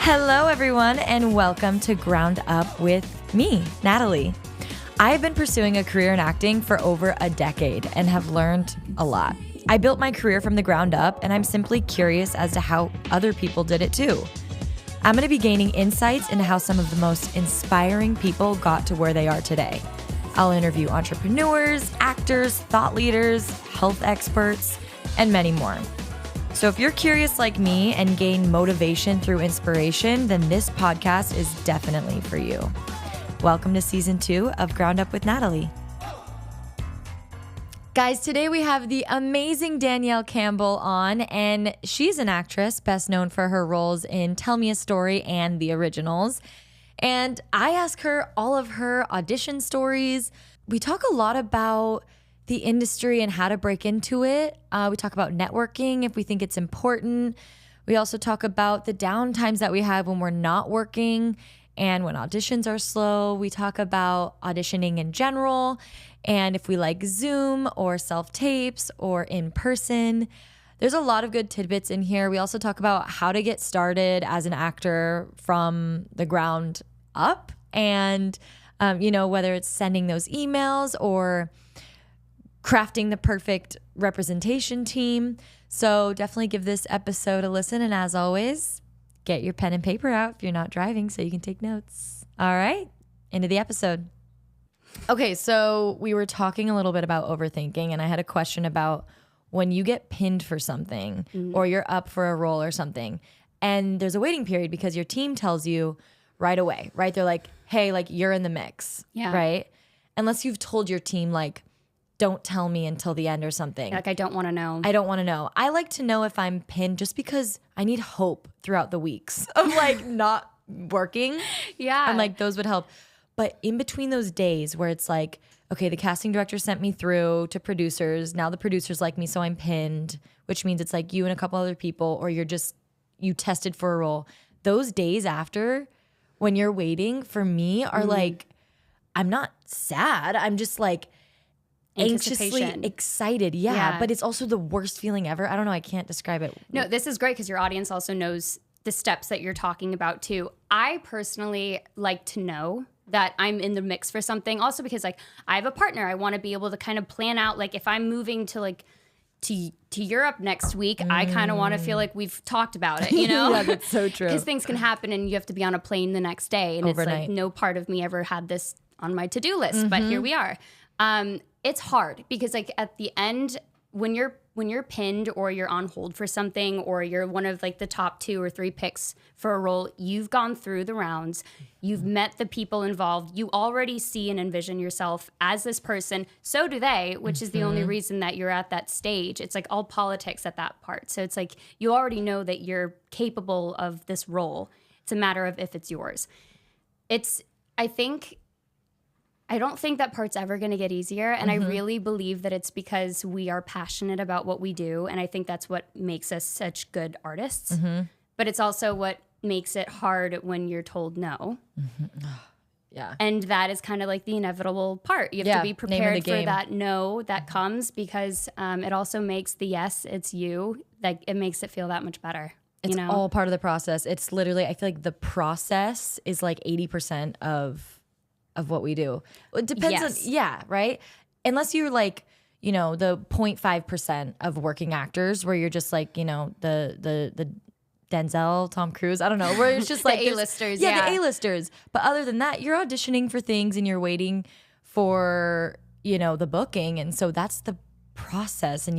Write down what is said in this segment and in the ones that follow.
Hello, everyone, and welcome to Ground Up with me, Natalie. I've been pursuing a career in acting for over a decade and have learned a lot. I built my career from the ground up, and I'm simply curious as to how other people did it too. I'm going to be gaining insights into how some of the most inspiring people got to where they are today. I'll interview entrepreneurs, actors, thought leaders, health experts, and many more. So if you're curious like me and gain motivation through inspiration, then this podcast is definitely for you. Welcome to season 2 of Ground Up with Natalie. Guys, today we have the amazing Danielle Campbell on, and she's an actress best known for her roles in Tell Me a Story and The Originals. And I ask her all of her audition stories. We talk a lot about the industry and how to break into it. We talk about networking if we think it's important. We also talk about the downtimes that we have when we're not working and when auditions are slow. We talk about auditioning in general and if we like Zoom or self-tapes or in person. There's a lot of good tidbits in here. We also talk about how to get started as an actor from the ground up and, whether it's sending those emails or crafting the perfect representation team. So definitely give this episode a listen. And as always, get your pen and paper out if you're not driving so you can take notes. All right, into the episode. Okay, so we were talking a little bit about overthinking, and I had a question about when you get pinned for something or you're up for a role or something, and there's a waiting period because your team tells you right away, right? They're like, hey, like you're in the mix, right? Unless you've told your team like, don't tell me until the end or something. Like, I don't want to know. I don't want to know. I like to know if I'm pinned just because I need hope throughout the weeks of like not working. Yeah. And like those would help. But in between those days where it's like, okay, the casting director sent me through to producers. Now the producers like me, so I'm pinned, which means it's like you and a couple other people, or you tested for a role. Those days after when you're waiting for me are like, I'm not sad. I'm just like, anxiously excited. Yeah, but it's also the worst feeling ever. I don't know. I can't describe it. No, this is great because your audience also knows the steps that you're talking about too. I personally like to know that I'm in the mix for something. Also because like I have a partner. I want to be able to kind of plan out like if I'm moving to like to Europe next week, I kind of want to feel like we've talked about it, you know? Yeah, that's so true. Because things can happen and you have to be on a plane the next day. And Overnight. It's like no part of me ever had this on my to-do list, but here we are. It's hard because like at the end when you're pinned or you're on hold for something or you're one of like the top 2 or 3 picks for a role, you've gone through the rounds, you've met the people involved, you already see and envision yourself as this person. So do they, which is the only reason that you're at that stage. It's like all politics at that part. So it's like you already know that you're capable of this role. It's a matter of if it's yours. I don't think that part's ever going to get easier. And I really believe that it's because we are passionate about what we do. And I think that's what makes us such good artists. But it's also what makes it hard when you're told no. Yeah. And that is kind of like the inevitable part. You have to be prepared for that no that comes because it also makes the yes, it's you, like it makes it feel that much better. It's all part of the process. It's literally, I feel like the process is like 80% of what we do. It depends on, right? Unless you're like, the 0.5% of working actors where you're just like, the Denzel, Tom Cruise, I don't know, where it's just like the A-listers. The A-listers. But other than that, you're auditioning for things and you're waiting for, the booking. And so that's the process and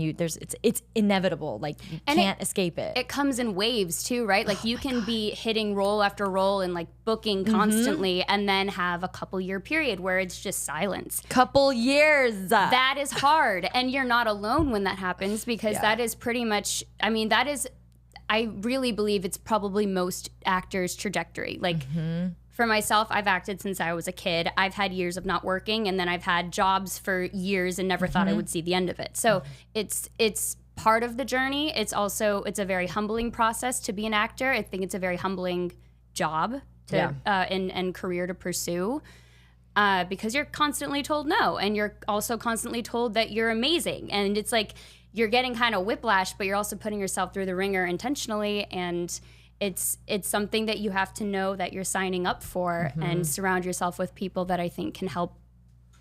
it's inevitable. Like you can't escape it. It comes in waves too, right? Like you can be hitting role after role and like booking constantly and then have a couple year period where it's just silence. Couple years. That is hard. And you're not alone when that happens because that is pretty much, I really believe it's probably most actors' trajectory. Like for myself, I've acted since I was a kid. I've had years of not working, and then I've had jobs for years and never thought I would see the end of it. So it's part of the journey. It's a very humbling process to be an actor. I think it's a very humbling job and career to pursue. Because you're constantly told no, and you're also constantly told that you're amazing. And it's like you're getting kind of whiplash, but you're also putting yourself through the ringer intentionally, and it's something that you have to know that you're signing up for, and surround yourself with people that I think can help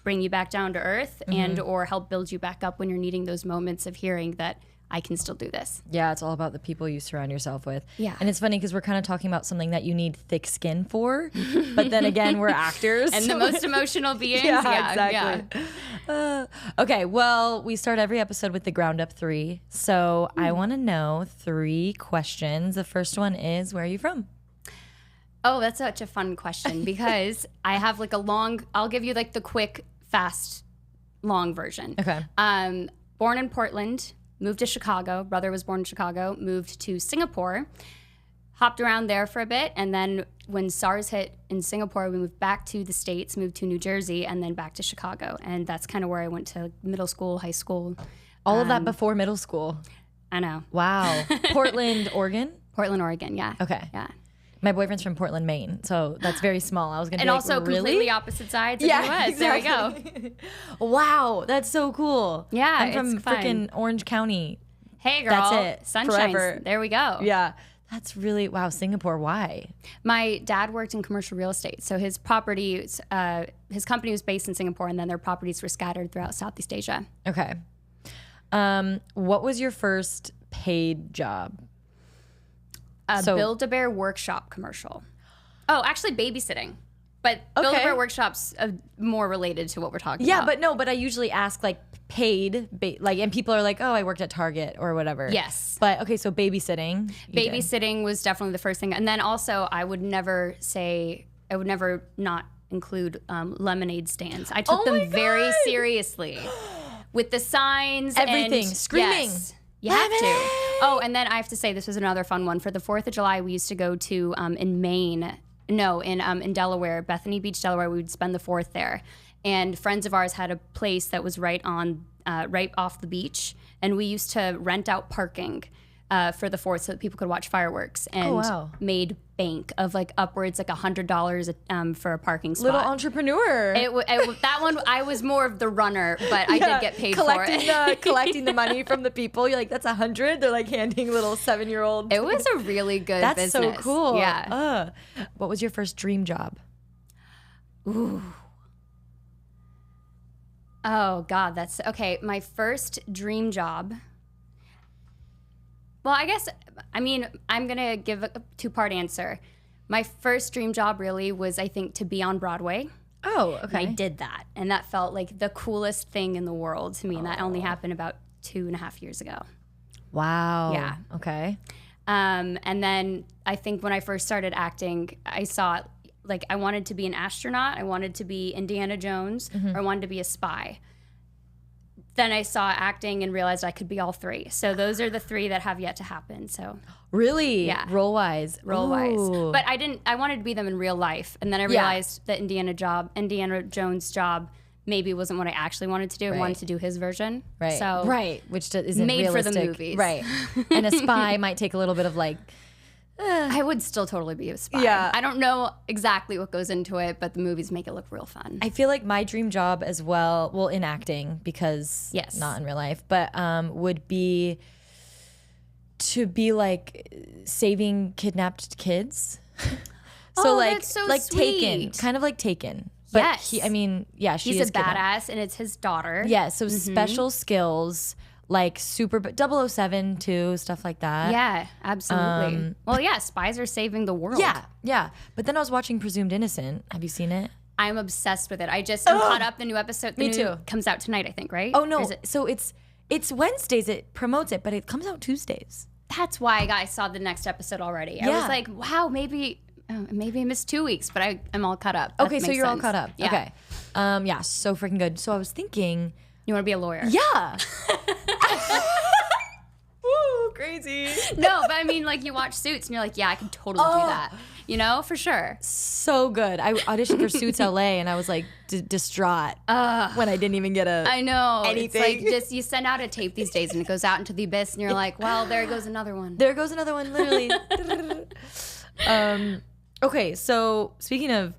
bring you back down to earth and or help build you back up when you're needing those moments of hearing that I can still do this. Yeah, it's all about the people you surround yourself with. Yeah. And it's funny because we're kind of talking about something that you need thick skin for, but then again, we're actors. And the most emotional beings. Yeah, exactly. Okay, well, we start every episode with the ground up 3. So I want to know 3 questions. The first one is, where are you from? Oh, that's such a fun question because I have like I'll give you like the quick, fast, long version. Okay. Born in Portland, moved to Chicago. Brother was born in Chicago, moved to Singapore, hopped around there for a bit. And then when SARS hit in Singapore, we moved back to the States, moved to New Jersey, and then back to Chicago. And that's kind of where I went to middle school, high school. All of that before middle school. I know. Wow. Portland, Oregon? Portland, Oregon, yeah. Okay. Yeah. My boyfriend's from Portland, Maine, so that's very small. I was going to be And also really? completely opposite sides of the US. Exactly. There we go. Wow, that's so cool. Yeah, I'm from it's fun. freaking Orange County. Hey, girl. That's it. Sunshine. Forever. There we go. Yeah. That's really, wow, Singapore, why? My dad worked in commercial real estate. So his properties, his company was based in Singapore, and then their properties were scattered throughout Southeast Asia. Okay. What was your first paid job? Build-A-Bear workshop commercial. Oh, actually babysitting. But Build-A-Bear workshops more related to what we're talking about. Yeah, but I usually ask like paid, and people are like, oh, I worked at Target or whatever. Yes. But okay, so babysitting. Babysitting was definitely the first thing. And then also I would never not include lemonade stands. I took them very seriously with the signs. Everything. And, Screaming. Yes. You have to. Oh, and then I have to say, this was another fun one. For the 4th of July, we used to go to in Delaware, Bethany Beach, Delaware. We would spend the 4th there. And friends of ours had a place that was right off the beach. And we used to rent out parking for the 4th so that people could watch fireworks. And made bank of like upwards like $100 for a parking spot. Little entrepreneur. That one, I was more of the runner, but I did get paid for it. Collecting the money from the people. You're like, that's $100. They're like handing little 7-year-old. It was a really good business. That's so cool. Yeah. What was your first dream job? Ooh. Oh, God, that's okay. My first dream job. Well, I'm going to give a 2-part answer. My first dream job really was, I think, to be on Broadway. Oh, okay. And I did that. And that felt like the coolest thing in the world to me. And that only happened about 2.5 years ago. Wow. Yeah. Okay. And then I think when I first started acting, I saw like I wanted to be an astronaut, I wanted to be Indiana Jones, or I wanted to be a spy. Then I saw acting and realized I could be all 3. So those are the 3 that have yet to happen. So really? Yeah. Role-wise. But I wanted to be them in real life. And then I realized that Indiana Jones job maybe wasn't what I actually wanted to do. I wanted to do his version. Right. So which isn't made realistic. for the movies. Right. And a spy might take a little bit of like, I would still totally be a spy. Yeah. I don't know exactly what goes into it, but the movies make it look real fun. I feel like my dream job as well in acting, because not in real life, but would be to be like saving kidnapped kids. That's so like sweet. Taken, kind of like Taken. But yes. she He's is a badass, and it's his daughter. Yeah, so special skills, like super 007 too, stuff like that. Yeah, absolutely. Well, yeah, spies are saving the world. Yeah. But then I was watching Presumed Innocent. Have you seen it? I'm obsessed with it. I just am caught up. The new episode. Me too. Comes out tonight, I think, right? Oh no. So it's Wednesdays. It promotes it, but it comes out Tuesdays. That's why I saw the next episode already. I was like, wow, maybe I missed 2 weeks, but I'm all caught up. Okay, so you're all caught up. Yeah. Okay. Yeah, so freaking good. So I was thinking, you want to be a lawyer? Yeah. Woo, crazy. No, but I mean, like you watch Suits and you're like, yeah, I can totally do that. You know, for sure. So good. I auditioned for Suits LA and I was like distraught when I didn't even get I know. anything. It's like just you send out a tape these days and it goes out into the abyss and you're like, well, there goes another one. There goes another one, literally. Okay, so speaking of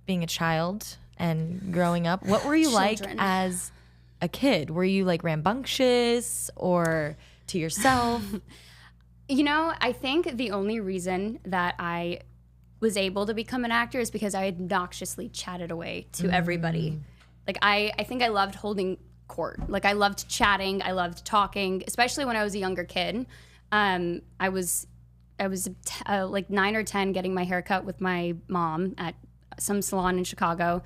being a child and growing up, what were you like as a kid? Were you like rambunctious or to yourself? You know, I think the only reason that I was able to become an actor is because I obnoxiously chatted away to everybody. Like, I think I loved holding court. Like, I loved chatting. I loved talking, especially when I was a younger kid. I was like 9 or 10 getting my hair cut with my mom at some salon in Chicago.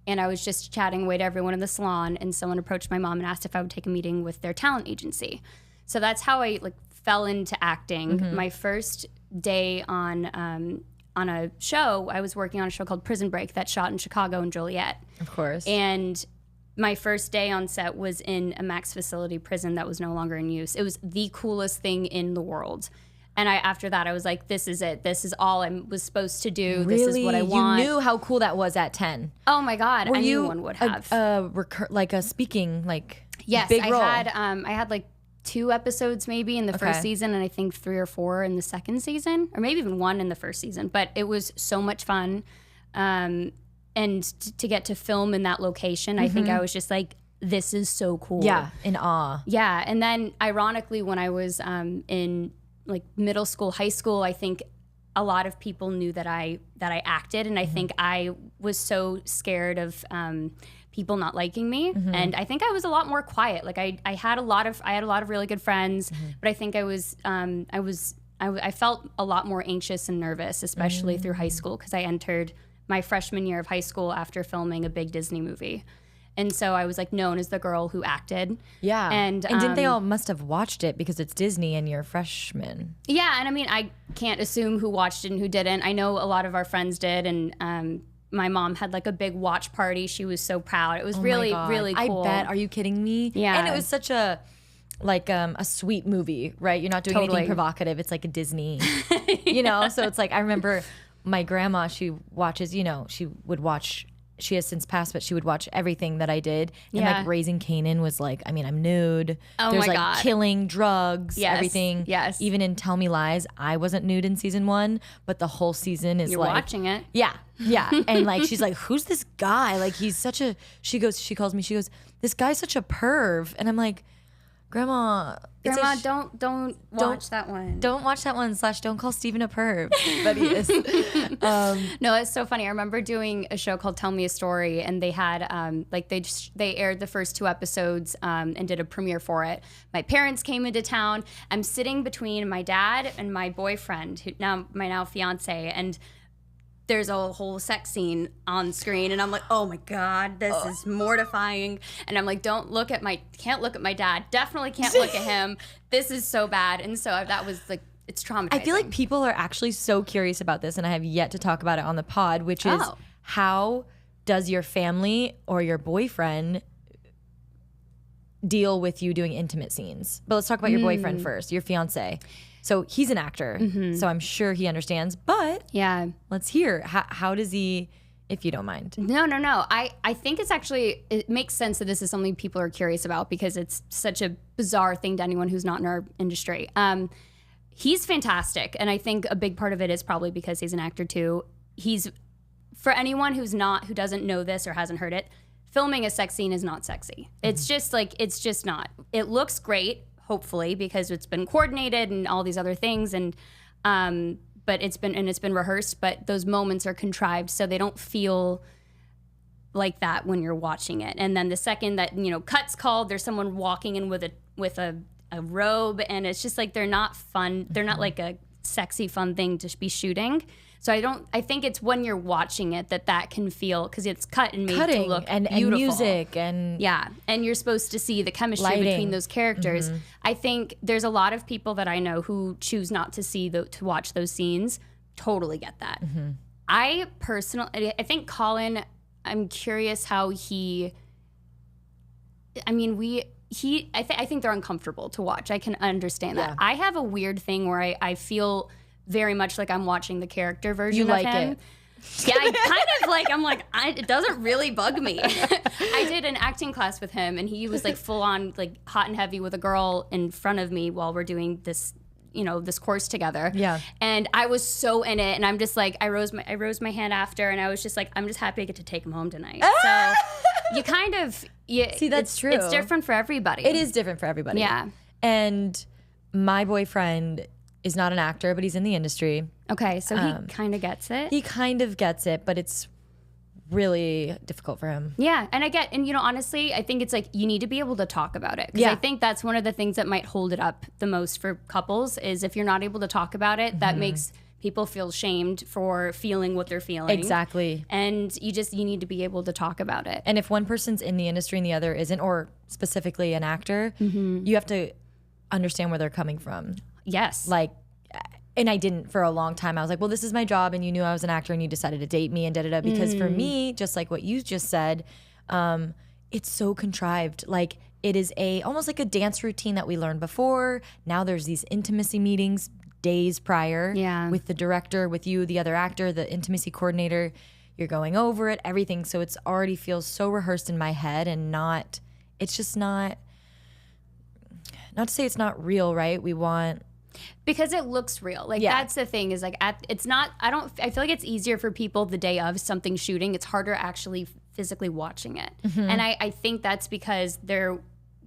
And I was just chatting away to everyone in the salon. And someone approached my mom and asked if I would take a meeting with their talent agency. So that's how I like fell into acting. My first day on a show, I was working on a show called Prison Break that shot in Chicago and Joliet. Of course. And my first day on set was in a max facility prison that was no longer in use. It was the coolest thing in the world. And after that, I was like, this is it. This is all I was supposed to do. Really? This is what I want. You knew how cool that was at 10. Oh my God. Anyone would have. Like a speaking, like yes, big role? I had like 2 episodes maybe in the first season, and I think 3 or 4 in the second season, or maybe even 1 in the first season. But it was so much fun. And to get to film in that location, I think I was just like, this is so cool. Yeah, in awe. Yeah, and then ironically, when I was in like middle school, high school, I think a lot of people knew that I acted, and I think I was so scared of people not liking me, and I think I was a lot more quiet. Like I had a lot of really good friends, but I think I felt a lot more anxious and nervous, especially through high school, because I entered my freshman year of high school after filming a big Disney movie. And so I was like known as the girl who acted. Yeah. And didn't they all must have watched it because it's Disney and you're a freshman? Yeah. And I mean, I can't assume who watched it and who didn't. I know a lot of our friends did. And my mom had like a big watch party. She was so proud. It was really cool. I bet. Are you kidding me? Yeah. And it was such a sweet movie, right? You're not doing anything provocative. It's like a Disney, you know? So it's like, I remember my grandma, she watches, she has since passed, but she would watch everything that I did. And like Raising Kanan was like, I mean, I'm nude. Oh There's my like God. killing, drugs, everything. Yes. Even in Tell Me Lies, I wasn't nude in season 1, but the whole season is You're like watching it. Yeah. Yeah. And like she's like, who's this guy? Like he's such a she calls me, this guy's such a perv. And I'm like, Grandma, don't watch that one. Don't watch that one. / don't call Steven a perv. But he is. No, it's so funny. I remember doing a show called Tell Me a Story, and they had they aired the first 2 episodes and did a premiere for it. My parents came into town. I'm sitting between my dad and my boyfriend, my now fiance, and there's a whole sex scene on screen, and I'm like, oh my God, this is mortifying. And I'm like, can't look at my dad. Definitely can't look at him. This is so bad. And so that was like, it's traumatizing. I feel like people are actually so curious about this, and I have yet to talk about it on the pod, which is how does your family or your boyfriend deal with you doing intimate scenes? But let's talk about your boyfriend first, your fiance. So he's an actor, so I'm sure he understands. But let's hear, how does he, if you don't mind? No. I think it makes sense that this is something people are curious about because it's such a bizarre thing to anyone who's not in our industry. He's fantastic, and I think a big part of it is probably because he's an actor too. For anyone who doesn't know this or hasn't heard it, filming a sex scene is not sexy. It's just not. It looks great, hopefully, because it's been coordinated and all these other things, and but it's been rehearsed, but those moments are contrived so they don't feel like that when you're watching it. And then the second that cut's called, there's someone walking in with a robe, and it's just like they're not fun. They're not like a sexy fun thing to be shooting. So I think it's when you're watching it that can feel, because it's cut and made to look and beautiful. Music and and you're supposed to see the chemistry between those characters. I think there's a lot of people that I know who choose not to watch those scenes. Totally get that. I think Colin, I'm curious how he. I mean, I think they're uncomfortable to watch. I can understand that. I have a weird thing where I feel very much like I'm watching the character version of him. It. Yeah, I kind of like, I'm like, it doesn't really bug me. I did an acting class with him, and he was like full on like hot and heavy with a girl in front of me while we're doing this, this course together. Yeah. And I was so in it, and I'm just like, I rose my hand after, and I was just like, I'm just happy I get to take him home tonight. So you kind of, see, that's true. It's different for everybody. It is different for everybody. Yeah. And my boyfriend is not an actor, but he's in the industry. Okay, so he kind of gets it. He kind of gets it, but it's really difficult for him. Yeah, and you know, honestly, I think it's like you need to be able to talk about it. Because I think that's one of the things that might hold it up the most for couples is if you're not able to talk about it, that makes people feel shamed for feeling what they're feeling. Exactly. And you need to be able to talk about it. And if one person's in the industry and the other isn't, or specifically an actor, you have to understand where they're coming from. Yes. Like, and I didn't for a long time. I was like, well, this is my job, and you knew I was an actor, and you decided to date me, and da-da-da. Because for me, just like what you just said, it's so contrived. Like, it is almost like a dance routine that we learned before. Now there's these intimacy meetings days prior with the director, with you, the other actor, the intimacy coordinator. You're going over it, everything. So it's already feels so rehearsed in my head, and it's just not to say it's not real, right? We want... Because it looks real. Like, that's the thing is like, it's not, I feel like it's easier for people the day of something shooting. It's harder actually physically watching it. And I think that's because they're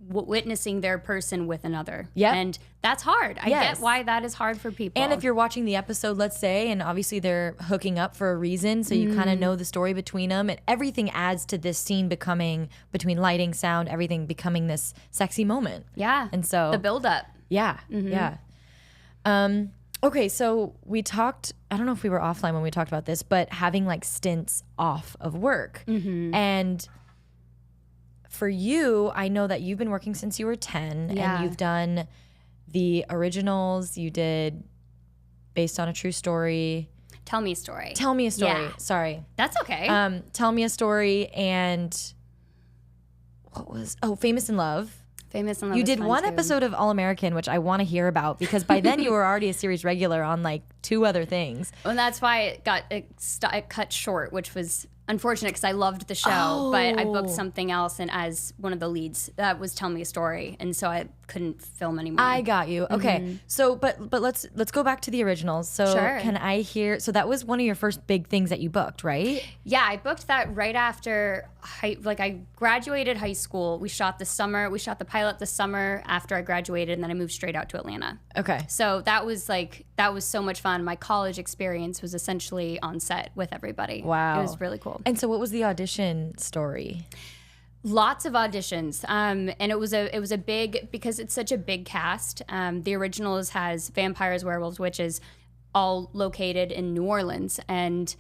witnessing their person with another. Yeah. And that's hard. I get why that is hard for people. And if you're watching the episode, let's say, and obviously they're hooking up for a reason, so you kind of know the story between them, and everything adds to this scene becoming, between lighting, sound, everything becoming this sexy moment. Yeah. And so... the buildup. Yeah. Yeah. Okay, so we talked, I don't know if we were offline when we talked about this, but having like stints off of work. And for you, I know that you've been working since you were 10 and you've done the originals, you did Based on a True Story. Tell Me a Story. Tell Me a Story. Yeah. Sorry. That's okay. Tell Me a Story, and Famous in Love. Famous in Love. You did one episode of All American, which I want to hear about, because by then you were already a series regular on like 2 other things. And that's why it cut short, which was unfortunate because I loved the show, but I booked something else, and as one of the leads, that was Tell Me a Story, and so I couldn't film anymore. I got you. Okay, so but let's go back to the originals. So can I hear? So that was one of your first big things that you booked, right? Yeah, I booked that right after I graduated high school. We shot the pilot this summer after I graduated, and then I moved straight out to Atlanta. Okay. So that was so much fun. My college experience was essentially on set with everybody. Wow. It was really cool. And so what was the audition story? Lots of auditions, and it was a big, because it's such a big cast. The originals has vampires, werewolves, witches, all located in New Orleans, and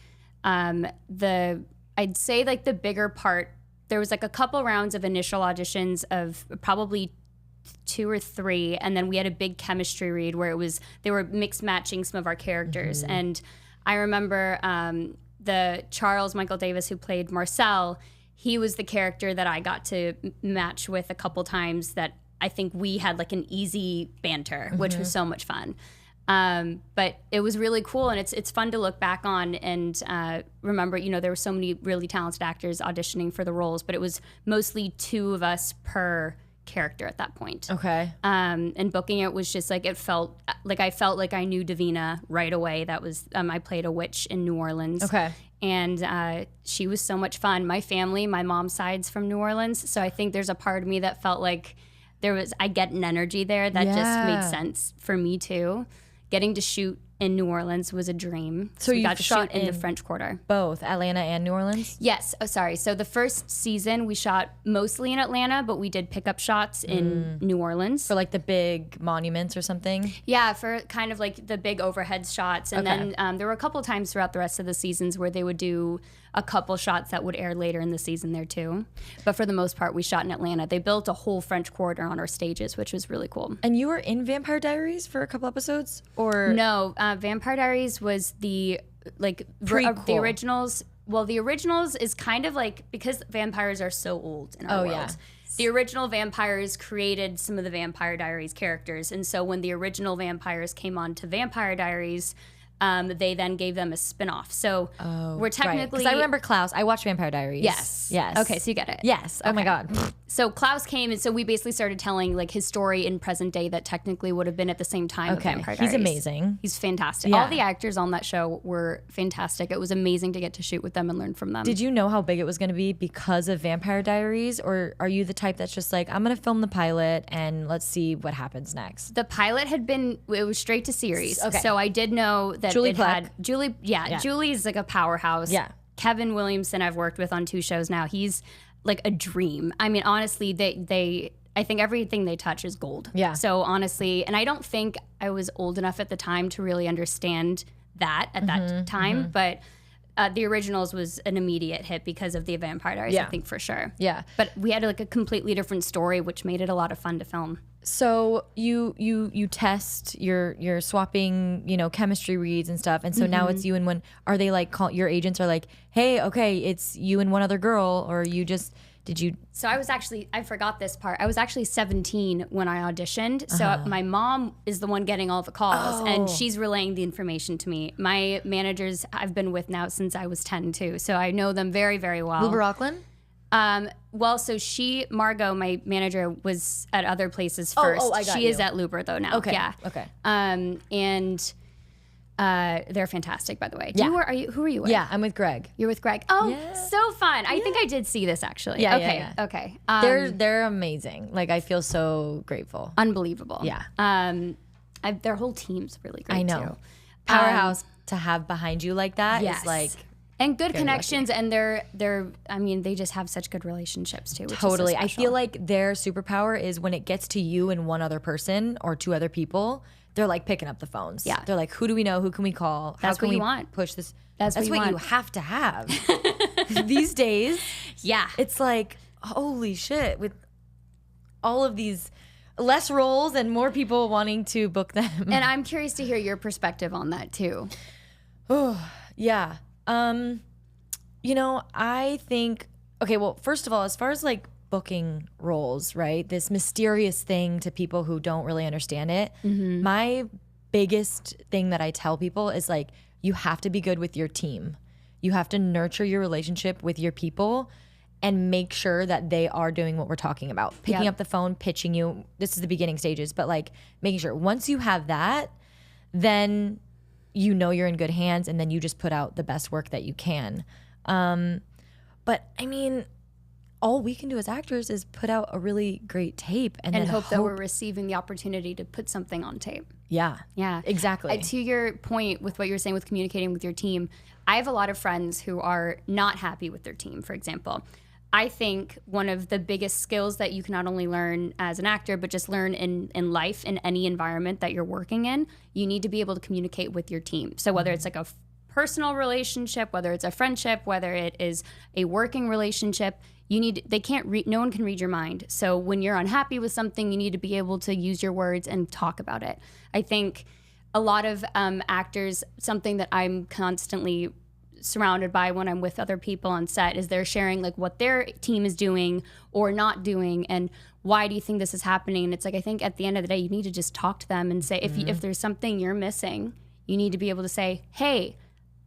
I'd say like the bigger part, there was like a couple rounds of initial auditions of probably 2 or 3, and then we had a big chemistry read where they were mix matching some of our characters, and I remember the Charles Michael Davis who played Marcel. He was the character that I got to match with a couple times, that I think we had like an easy banter, which was so much fun. But it was really cool, and it's fun to look back on and remember, there were so many really talented actors auditioning for the roles, but it was mostly 2 of us per character at that point. Okay. And booking it was just like, I felt like I knew Davina right away. That was, I played a witch in New Orleans. Okay. And she was so much fun. My family, my mom's side's from New Orleans, so I think there's a part of me that felt like I get an energy there that just made sense for me too. Getting to shoot in New Orleans was a dream. So we got to shoot in the French Quarter. Both Atlanta and New Orleans? Yes. Oh, sorry. So the first season we shot mostly in Atlanta, but we did pickup shots in New Orleans. For like the big monuments or something? Yeah, for kind of like the big overhead shots. And then there were a couple times throughout the rest of the seasons where they would do a couple shots that would air later in the season there too. But for the most part, we shot in Atlanta. They built a whole French Quarter on our stages, which was really cool. And you were in Vampire Diaries for a couple episodes? Or no, Vampire Diaries was the the originals. Well, the originals is kind of like, because vampires are so old in our world. Yeah. The original vampires created some of the Vampire Diaries characters, and so when the original vampires came on to Vampire Diaries, they then gave them a spinoff. So we're technically... Because I remember Klaus. I watched Vampire Diaries. Yes. Okay, so you get it. Yes. Oh my God. So Klaus came, and so we basically started telling like his story in present day that technically would have been at the same time of Vampire Diaries. He's amazing. He's fantastic. Yeah. All the actors on that show were fantastic. It was amazing to get to shoot with them and learn from them. Did you know how big it was going to be because of Vampire Diaries? Or are you the type that's just like, I'm going to film the pilot and let's see what happens next? The pilot it was straight to series. Okay. So I did know that Julie it Plec. had Julie. Yeah, Julie's like a powerhouse. Yeah. Kevin Williamson, I've worked with on 2 shows now. He's like a dream. I mean, honestly, I think everything they touch is gold. Yeah. So honestly, and I don't think I was old enough at the time to really understand that at that time, but the originals was an immediate hit because of the Vampire Diaries, I think for sure. Yeah. But we had like a completely different story, which made it a lot of fun to film. So you test, you're swapping, chemistry reads and stuff, and so now it's you and one. Are they like your agents are like, hey, okay, it's you and one other girl, or you just did you? So I forgot this part. I was actually 17 when I auditioned. So my mom is the one getting all the calls, and she's relaying the information to me. My managers I've been with now since I was 10 too, so I know them very, very well. Wilbur Auckland? Well, so Margot, my manager, was at other places first. I got she is at Luber though now. Okay. Yeah. Okay. And they're fantastic, by the way. Yeah. Who are you with? Yeah, I'm with Greg. You're with Greg. Oh, Yeah. so fun. I think I did see this actually. Yeah, okay. yeah, yeah. Okay. They're amazing. Like, I feel so grateful. Unbelievable. Yeah. Their whole team's really great I know. too. Powerhouse to have behind you like that is Yes. like and good connections, and they just have such good relationships too. Which totally. Is so I special. feel like their superpower is when it gets to you and one other person or 2 other people, they're like picking up the phones. Yeah. They're like, who do we know? Who can we call? How That's can what you we want. push this? That's what you you want. have to have. These days, Yeah. it's like, holy shit, with all of these less roles and more people wanting to book them. And I'm curious to hear your perspective on that too. Yeah. I think, okay, well, first of all, as far as like booking roles, right? This mysterious thing to people who don't really understand it. My biggest thing that I tell people is like, you have to be good with your team. You have to nurture your relationship with your people and make sure that they are doing what we're talking about. Picking up the phone, pitching you. This is the beginning stages, but like making sure once you have that, then you know you're in good hands, and then you just put out the best work that you can. But I mean, all we can do as actors is put out a really great tape and then hope that we're receiving the opportunity to put something on tape. Yeah. Yeah. Exactly. To your point with what you're saying with communicating with your team, I have a lot of friends who are not happy with their team, for example. I think one of the biggest skills that you can not only learn as an actor, but just learn in life, in any environment that you're working in, you need to be able to communicate with your team. So whether it's like a personal relationship, whether it's a friendship, whether it is a working relationship, no one can read your mind. So when you're unhappy with something, you need to be able to use your words and talk about it. I think a lot of actors, something that I'm constantly surrounded by when I'm with other people on set is they're sharing like what their team is doing or not doing, and why do you think this is happening? And it's like, I think at the end of the day, you need to just talk to them and say, if there's something you're missing, you need to be able to say, hey,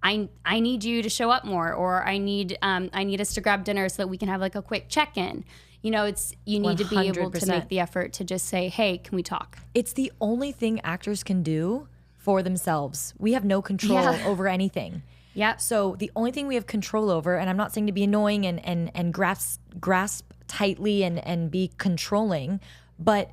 I need you to show up more, or I need us to grab dinner so that we can have like a quick check-in. You need to be able to make the effort to just say, hey, can we talk? It's the only thing actors can do for themselves. We have no control over anything. Yeah. So the only thing we have control over, and I'm not saying to be annoying and grasp tightly and be controlling, but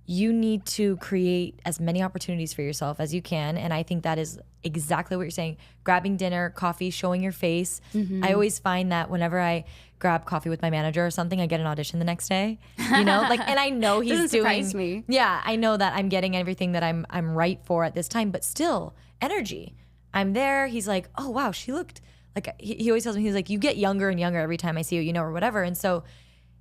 you need to create as many opportunities for yourself as you can. And I think that is exactly what you're saying. Grabbing dinner, coffee, showing your face. I always find that whenever I grab coffee with my manager or something, I get an audition the next day. And I know he's Doesn't doing. surprise me. Yeah, I know that I'm getting everything that I'm right for at this time, but still, energy. I'm there. He's like, oh wow, she looked like. He always tells me, he's like, you get younger and younger every time I see you, or whatever. And so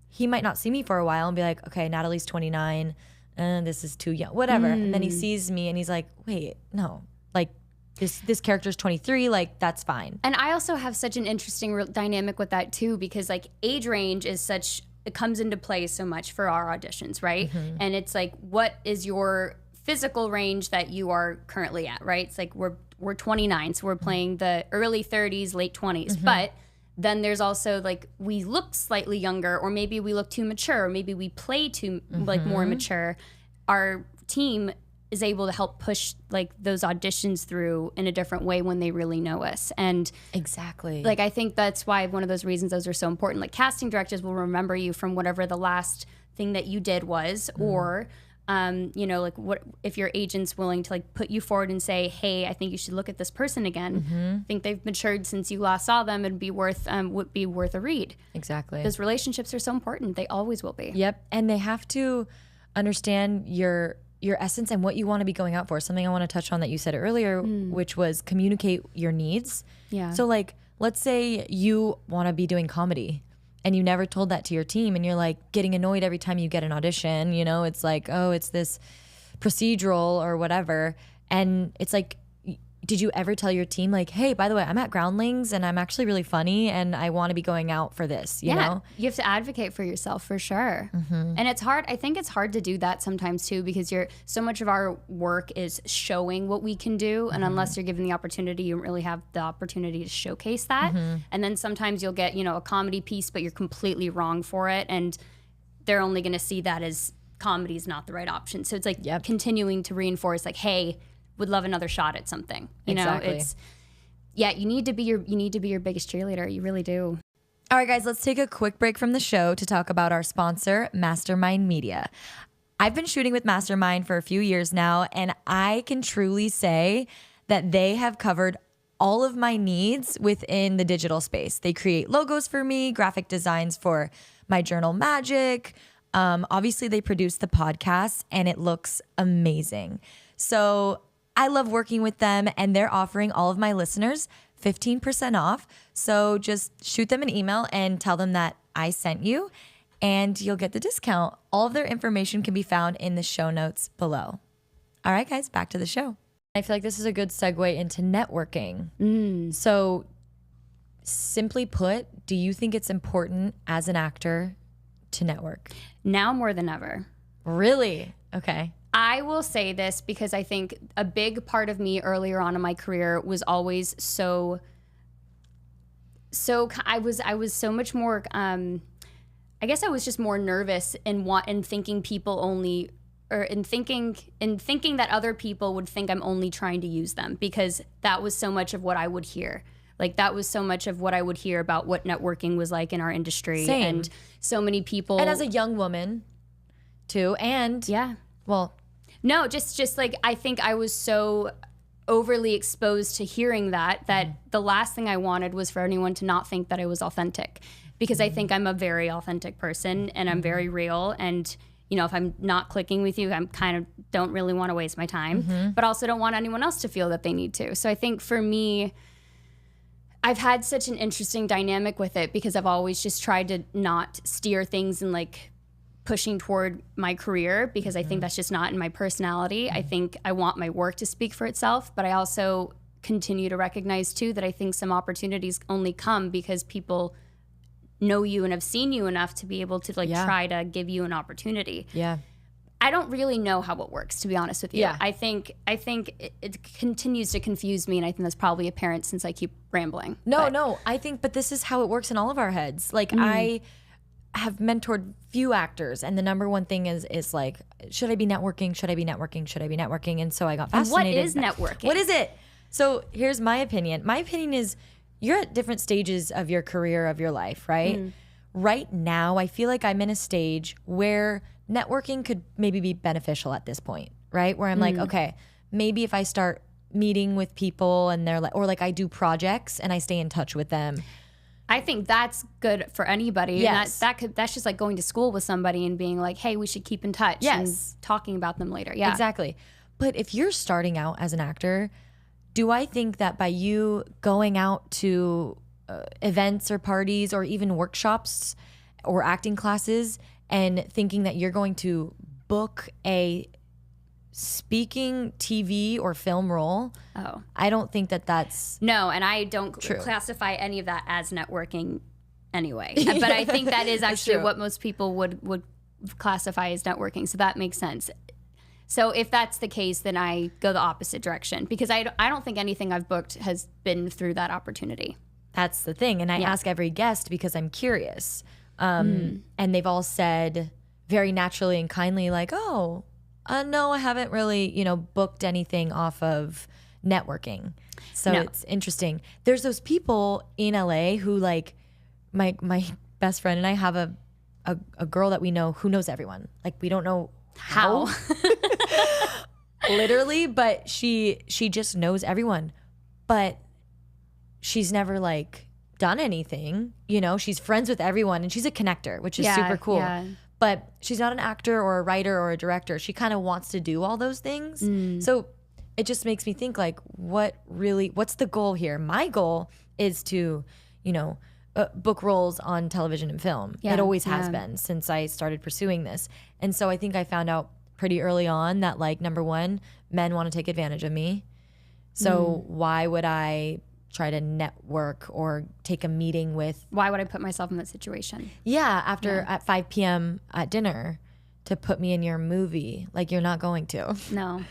he might not see me for a while and be like, okay, Natalie's 29. This is too young, whatever. And then he sees me and he's like, wait, no, like this character's 23, like that's fine. And I also have such an interesting dynamic with that too, because like age range is it comes into play so much for our auditions, right? And it's like, what is your physical range that you are currently at, right? It's like we're 29, so we're playing the early 30s, late 20s. But then there's also like we look slightly younger, or maybe we look too mature, or maybe we play too like more mature. Our team is able to help push like those auditions through in a different way when they really know us. And exactly, like I think that's why one of those reasons those are so important. Like casting directors will remember you from whatever the last thing that you did was, or you know, like what if your agent's willing to like put you forward and say, hey, I think you should look at this person again. I think they've matured since you last saw them and would be worth a read. Exactly. Those relationships are so important. They always will be. Yep. And they have to understand your essence and what you want to be going out for. Something I want to touch on that you said earlier, which was communicate your needs. Yeah. So like, let's say you want to be doing comedy and you never told that to your team, and you're like getting annoyed every time you get an audition, you know, it's like, oh, it's this procedural or whatever. And it's like, did you ever tell your team like, hey, by the way, I'm at Groundlings and I'm actually really funny and I want to be going out for this, you know? You have to advocate for yourself for sure. And it's hard. I think it's hard to do that sometimes too, because so much of our work is showing what we can do. And unless you're given the opportunity, you don't really have the opportunity to showcase that. And then sometimes you'll get, you know, a comedy piece, but you're completely wrong for it. And they're only going to see that as comedy is not the right option. So it's like continuing to reinforce like, hey, would love another shot at something. You know, it's you need to be your biggest cheerleader. You really do. All right, guys, let's take a quick break from the show to talk about our sponsor, Mastermind Media. I've been shooting with Mastermind for a few years now, and I can truly say that they have covered all of my needs within the digital space. They create logos for me, graphic designs for my journal magic. Obviously, they produce the podcast, and it looks amazing. So I love working with them, and they're offering all of my listeners 15% off. So just shoot them an email and tell them that I sent you, and you'll get the discount. All of their information can be found in the show notes below. All right, guys, back to the show. I feel like this is a good segue into networking. So simply put, do you think it's important as an actor to network? Now more than ever. Really? Okay. I will say this because I think a big part of me earlier on in my career was always I was so much more I guess I was just more nervous in thinking people only, or in thinking that other people would think I'm only trying to use them, because that was so much of what I would hear. Like that was so much of what I would hear about what networking was like in our industry. Same. And so many people. And as a young woman too. And well, no, just like I think I was so overly exposed to hearing that the last thing I wanted was for anyone to not think that I was authentic, because I think I'm a very authentic person and I'm very real. And you know, if I'm not clicking with you, I'm kind of don't really want to waste my time, but also don't want anyone else to feel that they need to. So I think for me, I've had such an interesting dynamic with it, because I've always just tried to not steer things and like pushing toward my career, because I think that's just not in my personality. I think I want my work to speak for itself, but I also continue to recognize too that I think some opportunities only come because people know you and have seen you enough to be able to like try to give you an opportunity. Yeah. I don't really know how it works, to be honest with you. Yeah. I think it continues to confuse me, and I think that's probably apparent since I keep rambling. No, I think, but this is how it works in all of our heads. Like I have mentored few actors, and the number one thing is like, should I be networking? Should I be networking? Should I be networking? And so I got fascinated. And what is networking? What is it? So here's my opinion. My opinion is you're at different stages of your career, of your life, right? Right now, I feel like I'm in a stage where networking could maybe be beneficial at this point, right? Where I'm like, okay, maybe if I start meeting with people and they're like, or like I do projects and I stay in touch with them. I think that's good for anybody. Yes. And that's just like going to school with somebody and being like, hey, we should keep in touch. Yes. And talking about them later. Yeah. Exactly. But if you're starting out as an actor, do I think that by you going out to events or parties or even workshops or acting classes and thinking that you're going to book a speaking TV or film role, I don't think that that's no, and I don't classify any of that as networking anyway. But I think that is actually what most people would classify as networking, so that makes sense. So if that's the case, then I go the opposite direction because I don't think anything I've booked has been through that opportunity. That's the thing. And I ask every guest because I'm curious. And they've all said very naturally and kindly, like, oh, no, I haven't really, booked anything off of networking. So it's interesting. There's those people in LA who, like, my best friend and I have a girl that we know who knows everyone. Like, we don't know how. Literally, but she just knows everyone. But she's never, like, done anything. She's friends with everyone and she's a connector, which is super cool. Yeah. But she's not an actor or a writer or a director. She kind of wants to do all those things. So it just makes me think, like, what's the goal here? My goal is to, book roles on television and film. It always has been since I started pursuing this. And so I think I found out pretty early on that, like, number one, men want to take advantage of me. So why would I try to network or take a meeting with... Why would I put myself in that situation? Yeah, at 5 p.m. at dinner to put me in your movie. Like, you're not going to. No.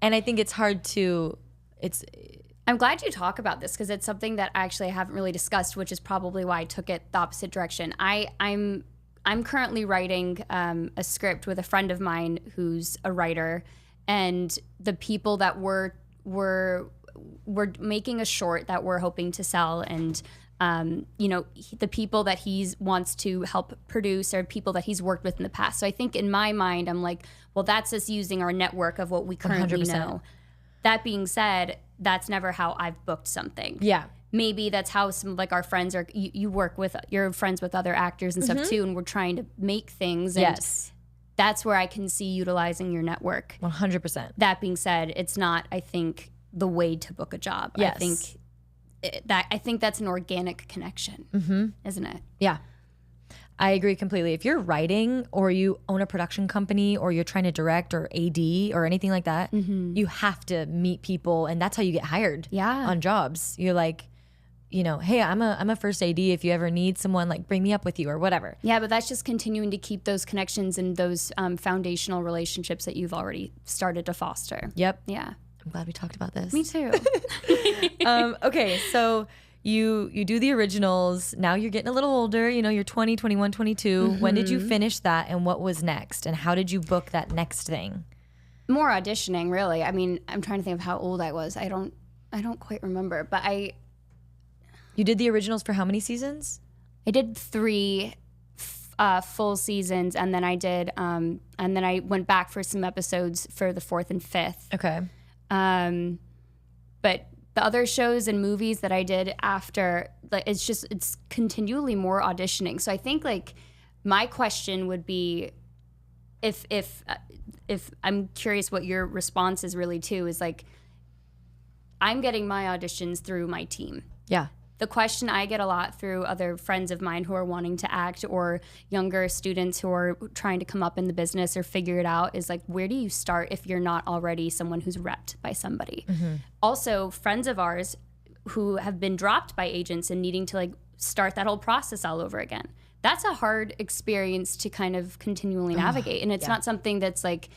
And I think it's hard to... I'm glad you talk about this because it's something that actually I haven't really discussed, which is probably why I took it the opposite direction. I'm currently writing a script with a friend of mine who's a writer, and the people that we're making a short that we're hoping to sell, and the people that he wants to help produce are people that he's worked with in the past. So I think in my mind, I'm like, well, that's us using our network of what we currently 100%. Know. That being said, that's never how I've booked something. Yeah. Maybe that's how some, like, our friends are, you're friends with other actors and stuff too, and we're trying to make things. And that's where I can see utilizing your network. 100%. That being said, it's not, I think, the way to book a job. Yes. I think that's an organic connection, isn't it? Yeah. I agree completely. If you're writing or you own a production company or you're trying to direct or AD or anything like that, you have to meet people, and that's how you get hired on jobs. You're like, hey, I'm a first AD. If you ever need someone, like, bring me up with you or whatever. Yeah, but that's just continuing to keep those connections and those foundational relationships that you've already started to foster. Yep. Yeah. I'm glad we talked about this. Me too. Okay, so you do the originals. Now you're getting a little older. You're 20, 21, 22. When did you finish that, and what was next? And how did you book that next thing? More auditioning, really. I mean, I'm trying to think of how old I was. I don't quite remember, but You did the originals for how many seasons? I did 3 full seasons, and then I went back for some episodes for the 4th and 5th. Okay. But the other shows and movies that I did after, like, it's continually more auditioning. So I think, like, my question would be, if I'm curious what your response is really too, is like, I'm getting my auditions through my team. Yeah. The question I get a lot through other friends of mine who are wanting to act, or younger students who are trying to come up in the business or figure it out, is like, where do you start if you're not already someone who's repped by somebody? Also, friends of ours who have been dropped by agents and needing to, like, start that whole process all over again. That's a hard experience to kind of continually navigate. And it's not something that's like,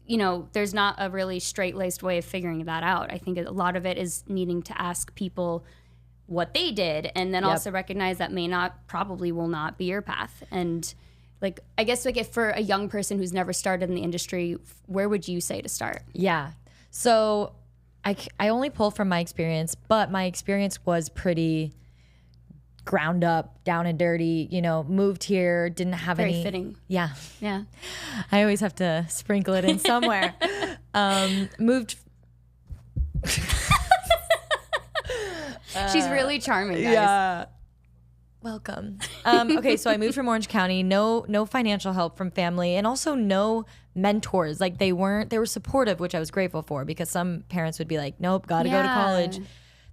there's not a really straight-laced way of figuring that out. I think a lot of it is needing to ask people what they did, and then also recognize that probably will not be your path. And, like, I guess, like, if for a young person who's never started in the industry, where would you say to start? Yeah. So I only pull from my experience, but my experience was pretty ground up, down and dirty, moved here, didn't have any. Very fitting. Yeah. Yeah. I always have to sprinkle it in somewhere. Moved. She's really charming, guys. Yeah. Welcome. Okay, so I moved from Orange County. No financial help from family, and also no mentors. Like, they were supportive, which I was grateful for, because some parents would be like, nope, gotta go to college.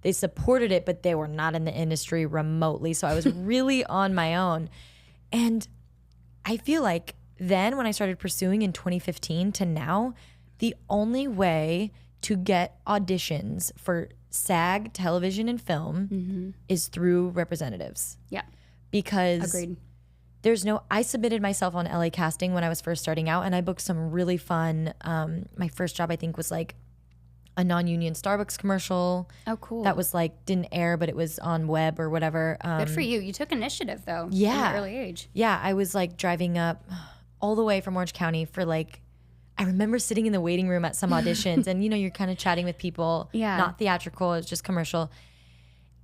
They supported it, but they were not in the industry remotely. So I was really on my own. And I feel like then when I started pursuing in 2015 to now, the only way to get auditions for SAG, television, and film is through representatives. Yeah. Because agreed. I submitted myself on LA Casting when I was first starting out, and I booked some really fun, my first job I think was like a non-union Starbucks commercial. Oh, cool. That was like, didn't air, but it was on web or whatever. Good for you. You took initiative though. Yeah. From an early age. Yeah. I was like driving up all the way from Orange County for like, I remember sitting in the waiting room at some auditions and, you know, you're kind of chatting with people. Yeah. Not theatrical. It's just commercial.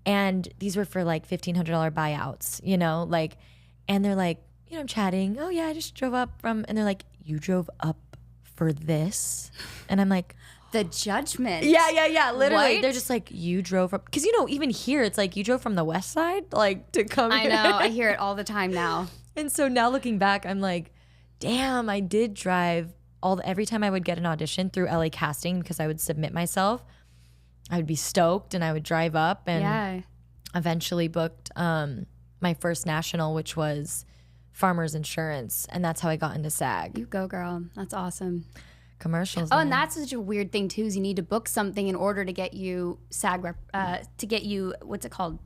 And these were for like $1,500 buyouts, you know, like, and they're like, you know, I'm chatting. Oh yeah, I just drove up from, and they're like, you drove up for this? And I'm like, the judgment. Yeah. Literally. What? They're just like, you drove up. Because, you know, even here, it's like, you drove from the west side, like, to come I here. know. I hear it all the time now. And so now looking back, I'm like, damn, I did drive every time I would get an audition through LA Casting, because I would submit myself, I would be stoked and I would drive up and eventually booked my first national, which was Farmers Insurance. And that's how I got into SAG. You go, girl. That's awesome. Commercials. Oh, man. and that's such a weird thing too, is you need to book something in order to get you SAG, to get you, what's it called?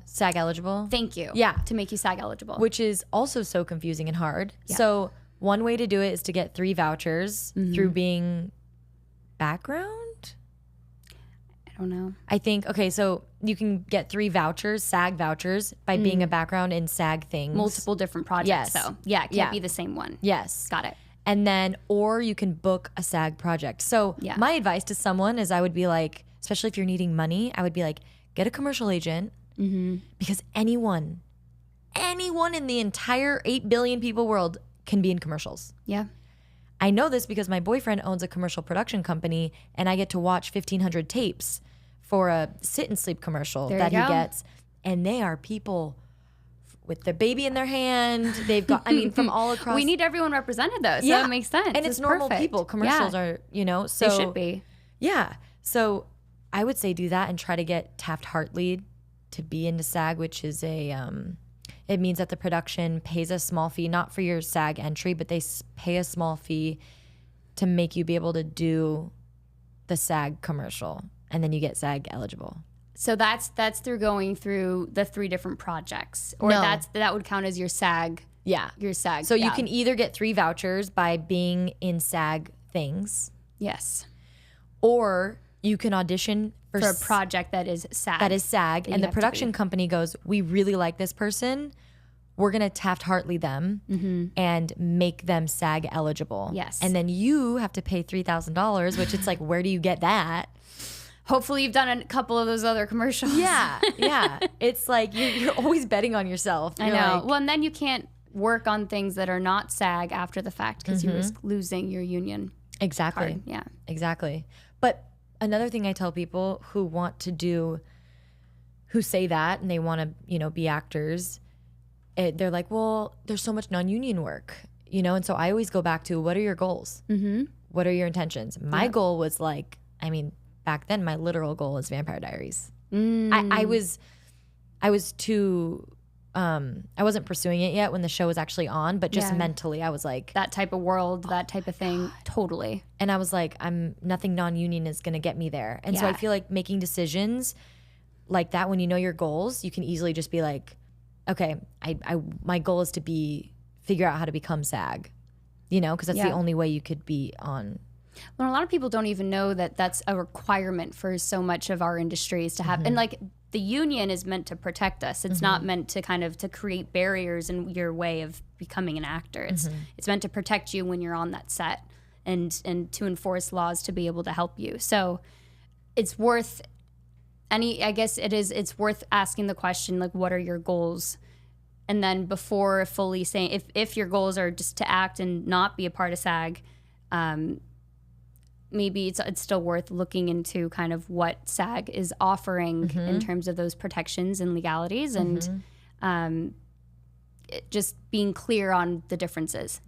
SAG eligible. Thank you. Yeah. To make you SAG eligible. Which is also so confusing and hard. Yeah. So one way to do it is to get 3 vouchers through being background. I don't know. I think, okay, so you can get 3 vouchers, SAG vouchers, by being a background in SAG things. Multiple different projects. Yes. So yeah, it can't be the same one. Yes. Got it. And then, or you can book a SAG project. So my advice to someone is I would be like, especially if you're needing money, I would be like, get a commercial agent, because anyone in the entire 8 billion people world can be in commercials. Yeah. I know this because my boyfriend owns a commercial production company, and I get to watch 1,500 tapes for a sit and sleep commercial that he gets. And they are people with their baby in their hand. They've got, I mean, from all across. We need everyone represented though, so that makes sense. And it's normal perfect. people. Commercials are, you know, so. They should be. Yeah. So I would say do that and try to get Taft-Hartley to be into SAG, which is it means that the production pays a small fee, not for your SAG entry, but they pay a small fee to make you be able to do the SAG commercial, and then you get SAG eligible. So that's through going through the 3 different projects, or No. that would count as your SAG. Yeah. Your SAG. So you can either get 3 vouchers by being in SAG things, yes, or you can audition for a project that is SAG. That is SAG, that and you the have to production be. company goes, we really like this person. We're going to Taft-Hartley them and make them SAG eligible. Yes. And then you have to pay $3,000, which it's like, where do you get that? Hopefully you've done a couple of those other commercials. Yeah. It's like you're always betting on yourself. I You're know. like, Well, and then you can't work on things that are not SAG after the fact because you risk losing your union exactly. card. Yeah. Exactly. But another thing I tell people who say that and they want to, you know, be actors, they're like, well, there's so much non-union work, you know? And so I always go back to, what are your goals? What are your intentions? My goal was like, I mean, back then my literal goal was Vampire Diaries. I was too, I wasn't pursuing it yet when the show was actually on, but just mentally I was like, That type of world, that type of thing. Totally. and I was like, nothing non-union is going to get me there. And so I feel like making decisions like that, when you know your goals, you can easily just be like, okay, my goal is to figure out how to become SAG, you know, because that's the only way you could be on. Well, a lot of people don't even know that that's a requirement for so much of our industries to have. And like the union is meant to protect us. It's not meant to to create barriers in your way of becoming an actor. It's meant to protect you when you're on that set and to enforce laws to be able to help you. So it's worth it's worth asking the question, like, what are your goals? And then before fully saying, if your goals are just to act and not be a part of SAG, maybe it's still worth looking into kind of what SAG is offering in terms of those protections and legalities, and just being clear on the differences.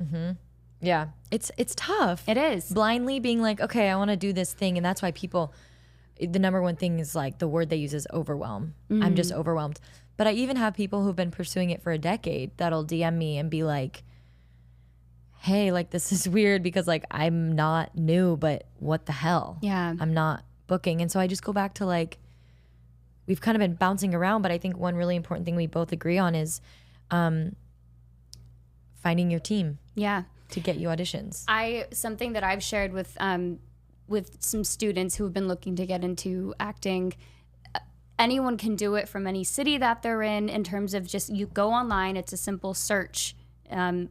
Yeah, it's tough. It is. Blindly being like, okay, I want to do this thing, and that's why people, the number one thing is like the word they use is overwhelm. I'm just overwhelmed. But I even have people who've been pursuing it for a decade that'll DM me and be like, hey, like, this is weird because like I'm not new, but what the hell? Yeah. I'm not booking. And so I just go back to like, we've kind of been bouncing around, but I think one really important thing we both agree on is finding your team. Yeah. To get you auditions. Something that I've shared with some students who have been looking to get into acting, anyone can do it from any city that they're in terms of just, you go online, it's a simple search,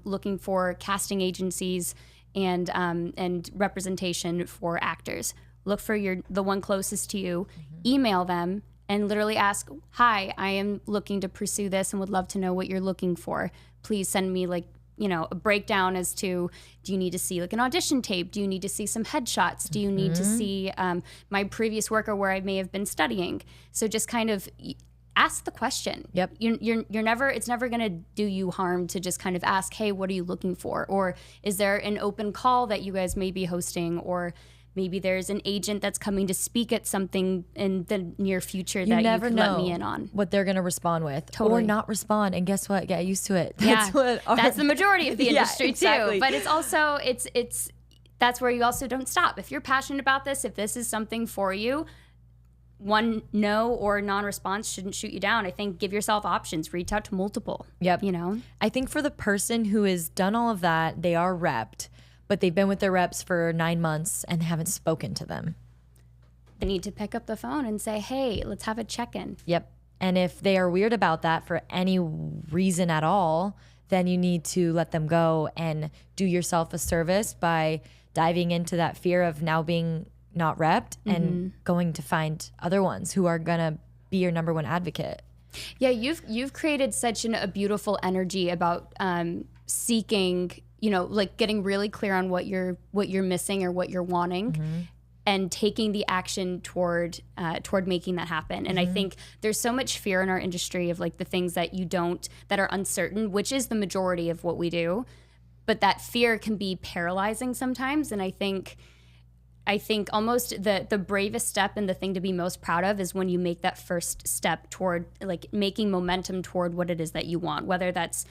looking for casting agencies and representation for actors. Look for the one closest to you, email them, and literally ask, hi, I am looking to pursue this and would love to know what you're looking for. Please send me a breakdown as to, do you need to see like an audition tape? Do you need to see some headshots? Do you need to see my previous work or where I may have been studying? So just kind of ask the question. Yep. It's never going to do you harm to just kind of ask, hey, what are you looking for? Or is there an open call that you guys may be hosting? Or maybe there's an agent that's coming to speak at something in the near future that you could let me in on. What they're going to respond with. Totally. Or not respond. And guess what? Get used to it. That's the majority of the industry exactly. too. But it's also, that's where you also don't stop. If you're passionate about this, if this is something for you, one no or non-response shouldn't shoot you down. I think give yourself options, reach out to multiple. Yep. I think for the person who has done all of that, they are repped, but they've been with their reps for 9 months and haven't spoken to them. They need to pick up the phone and say, hey, let's have a check-in. Yep. And if they are weird about that for any reason at all, then you need to let them go and do yourself a service by diving into that fear of now being not repped and going to find other ones who are going to be your number one advocate. Yeah, you've created such a beautiful energy about seeking, like getting really clear on what you're missing or what you're wanting, and taking the action toward making that happen. And I think there's so much fear in our industry of like the things that that are uncertain, which is the majority of what we do. But that fear can be paralyzing sometimes. And I think almost the bravest step and the thing to be most proud of is when you make that first step toward like making momentum toward what it is that you want, whether that's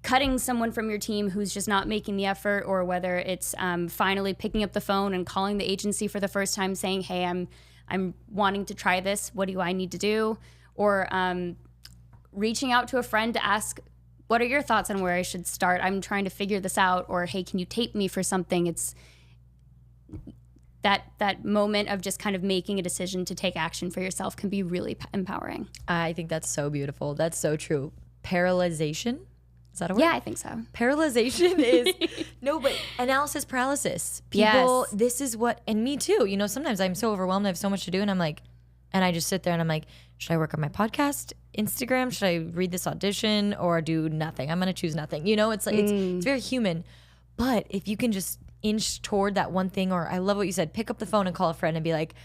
cutting someone from your team who's just not making the effort, or whether it's finally picking up the phone and calling the agency for the first time saying, hey, I'm wanting to try this. What do I need to do? Or reaching out to a friend to ask, what are your thoughts on where I should start? I'm trying to figure this out. Or, hey, can you tape me for something? It's that moment of just kind of making a decision to take action for yourself can be really empowering. I think that's so beautiful. That's so true. Paralyzation? Is that a word? Yeah, I think so. Paralyzation is, no, but analysis paralysis. People, this is what, and me too, sometimes I'm so overwhelmed, I have so much to do, and I'm like, and I just sit there and I'm like, should I work on my podcast, Instagram? Should I read this audition or do nothing? I'm going to choose nothing. It's like, it's very human. But if you can just inch toward that one thing, or I love what you said, pick up the phone and call a friend and be like,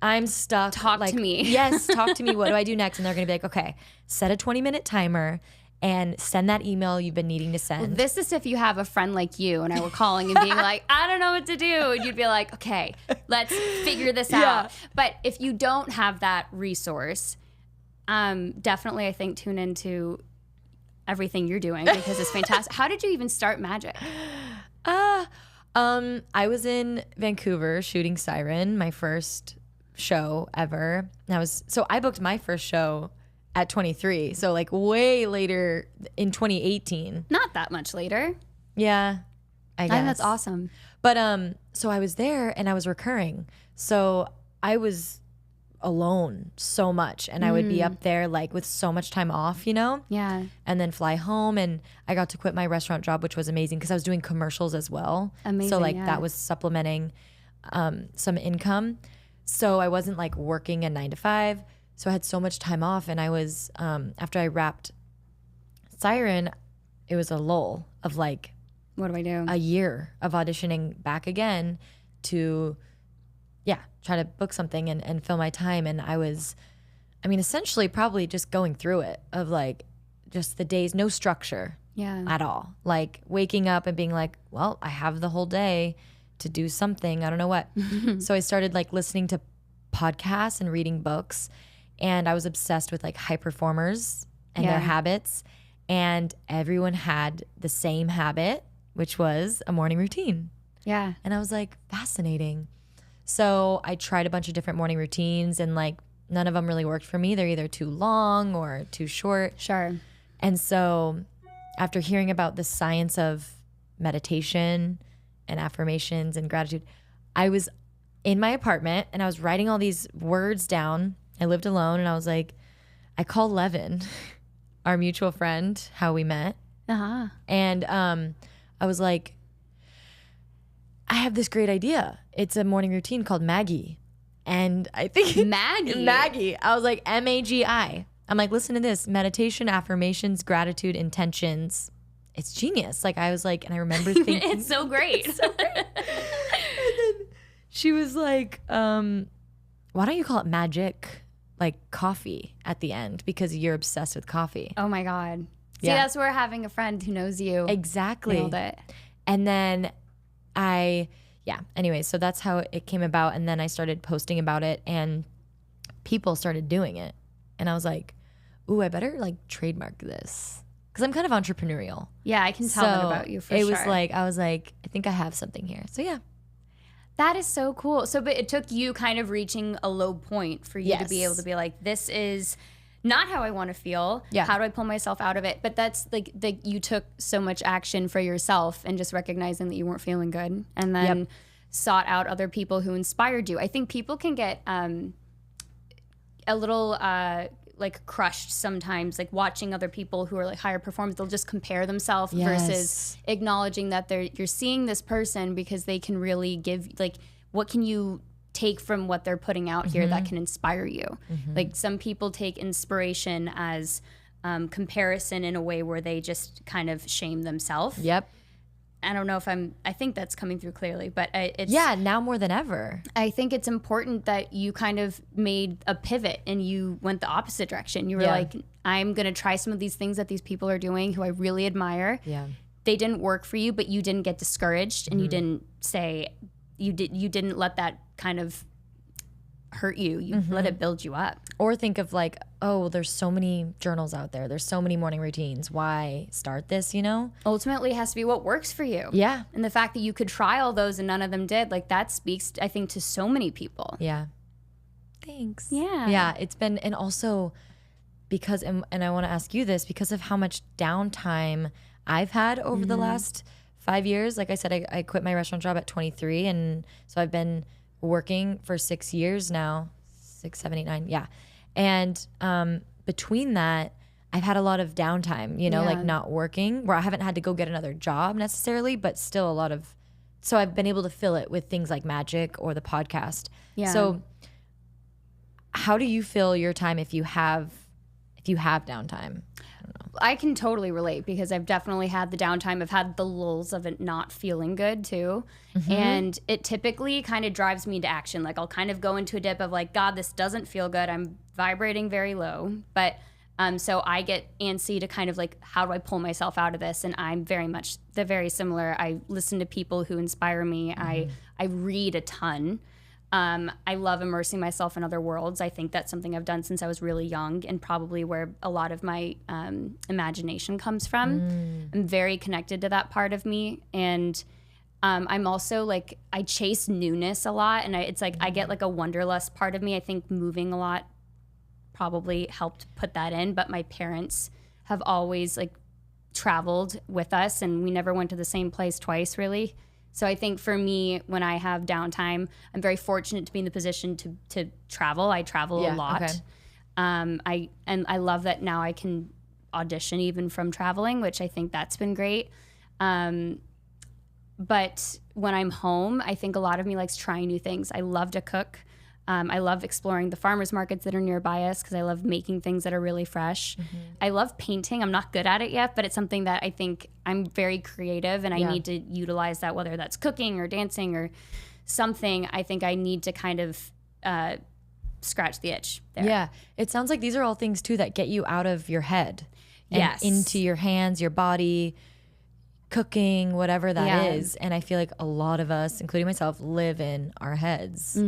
I'm stuck. Talk to me. Yes, talk to me. What do I do next? And they're going to be like, okay, set a 20-minute timer and send that email you've been needing to send. Well, this is if you have a friend like you and I were calling and being like, I don't know what to do. And you'd be like, okay, let's figure this out. But if you don't have that resource, definitely I think tune into everything you're doing because it's fantastic. How did you even start magic? I was in Vancouver shooting Siren, my first show ever. And I booked my first show at 23, so like way later in 2018. Not that much later. Yeah, I guess. And that's awesome. But so I was there and I was recurring. So I was alone so much, and I would be up there like with so much time off, Yeah. And then fly home, and I got to quit my restaurant job, which was amazing because I was doing commercials as well. Amazing. So like that was supplementing some income. So I wasn't like working a 9 to 5. So I had so much time off, and I was after I wrapped Siren, it was a lull of like, what do I do? A year of auditioning back again to try to book something and fill my time. And essentially probably just going through it of like just the days, no structure at all. Like waking up and being like, well, I have the whole day to do something. I don't know what. So I started like listening to podcasts and reading books. And I was obsessed with like high performers and their habits. And everyone had the same habit, which was a morning routine. Yeah. And I was like, fascinating. So I tried a bunch of different morning routines, and like none of them really worked for me. They're either too long or too short. Sure. And so after hearing about the science of meditation and affirmations and gratitude, I was in my apartment and I was writing all these words down. I lived alone and I was like, I called Levin, our mutual friend, how we met. Uh-huh. And I was like, I have this great idea. It's a morning routine called Maggie. And I think Maggie. I was like, Magi. I'm like, listen to this: meditation, affirmations, gratitude, intentions. It's genius. Like, I was like, and I remember thinking, it's so great. It's so great. And then she was like, why don't you call it magic, like coffee at the end, because you're obsessed with coffee. Oh my God. See, Yeah. that's where having a friend who knows you. Exactly. Nailed it. And then anyway, so that's how it came about. And then I started posting about it and people started doing it. And I was like, ooh, I better like trademark this. Because I'm kind of entrepreneurial. Yeah, I can tell that about you for sure. It was like, I was like, I think I have something here. So yeah. That is so cool. So, but it took you kind of reaching a low point for you to be able to be like, this is not how I want to feel. Yeah. How do I pull myself out of it? But that's like you took so much action for yourself and just recognizing that you weren't feeling good, and then sought out other people who inspired you. I think people can get a little like crushed sometimes, like watching other people who are like higher performers. They'll just compare themselves versus acknowledging that you're seeing this person because they can really give, like, what can you take from what they're putting out here that can inspire you? Like, some people take inspiration as comparison in a way where they just kind of shame themselves. Yep. I don't know if I think that's coming through clearly, but it's... Yeah, now more than ever. I think it's important that you kind of made a pivot and you went the opposite direction. You were like, I'm going to try some of these things that these people are doing who I really admire. Yeah. They didn't work for you, but you didn't get discouraged and you didn't say... You didn't let that kind of hurt you. You let it build you up. Or think of like, oh, there's so many journals out there. There's so many morning routines. Why start this, you know? Ultimately, it has to be what works for you. Yeah. And the fact that you could try all those and none of them did, like, that speaks, I think, to so many people. Yeah. Thanks. Yeah. Yeah. It's been, and also because, and I want to ask you this, because of how much downtime I've had over the last 5 years. Like I said, I quit my restaurant job at 23. And so I've been working for 6 years now, 6, 7, 8, 9. Yeah. And between that, I've had a lot of downtime, you know, like not working, where I haven't had to go get another job necessarily, but still a lot of, so I've been able to fill it with things like magic or the podcast. Yeah. So how do you fill your time if you have downtime? I can totally relate because I've definitely had the downtime. I've had the lulls of it not feeling good too. And it typically kind of drives me into action. Like, I'll kind of go into a dip of like, God, this doesn't feel good. I'm vibrating very low. But so I get antsy to kind of like, how do I pull myself out of this? And I'm very much very similar. I listen to people who inspire me. I read a ton. I love immersing myself in other worlds. I think that's something I've done since I was really young and probably where a lot of my imagination comes from. I'm very connected to that part of me. And I'm also like, I chase newness a lot. And it's like, I get like a wanderlust part of me. I think moving a lot probably helped put that in. But my parents have always like traveled with us and we never went to the same place twice really. So I think for me, when I have downtime, I'm very fortunate to be in the position to travel. I travel a lot. Okay. I love that now I can audition even from traveling, which I think that's been great. But when I'm home, I think a lot of me likes trying new things. I love to cook. I love exploring the farmers markets that are nearby us because I love making things that are really fresh. I love painting. I'm not good at it yet, but it's something that I think I'm very creative and I need to utilize that, whether that's cooking or dancing or something. I think I need to kind of scratch the itch there. Yeah. It sounds like these are all things too that get you out of your head and into your hands, your body, cooking, whatever that is. And I feel like a lot of us, including myself, live in our heads.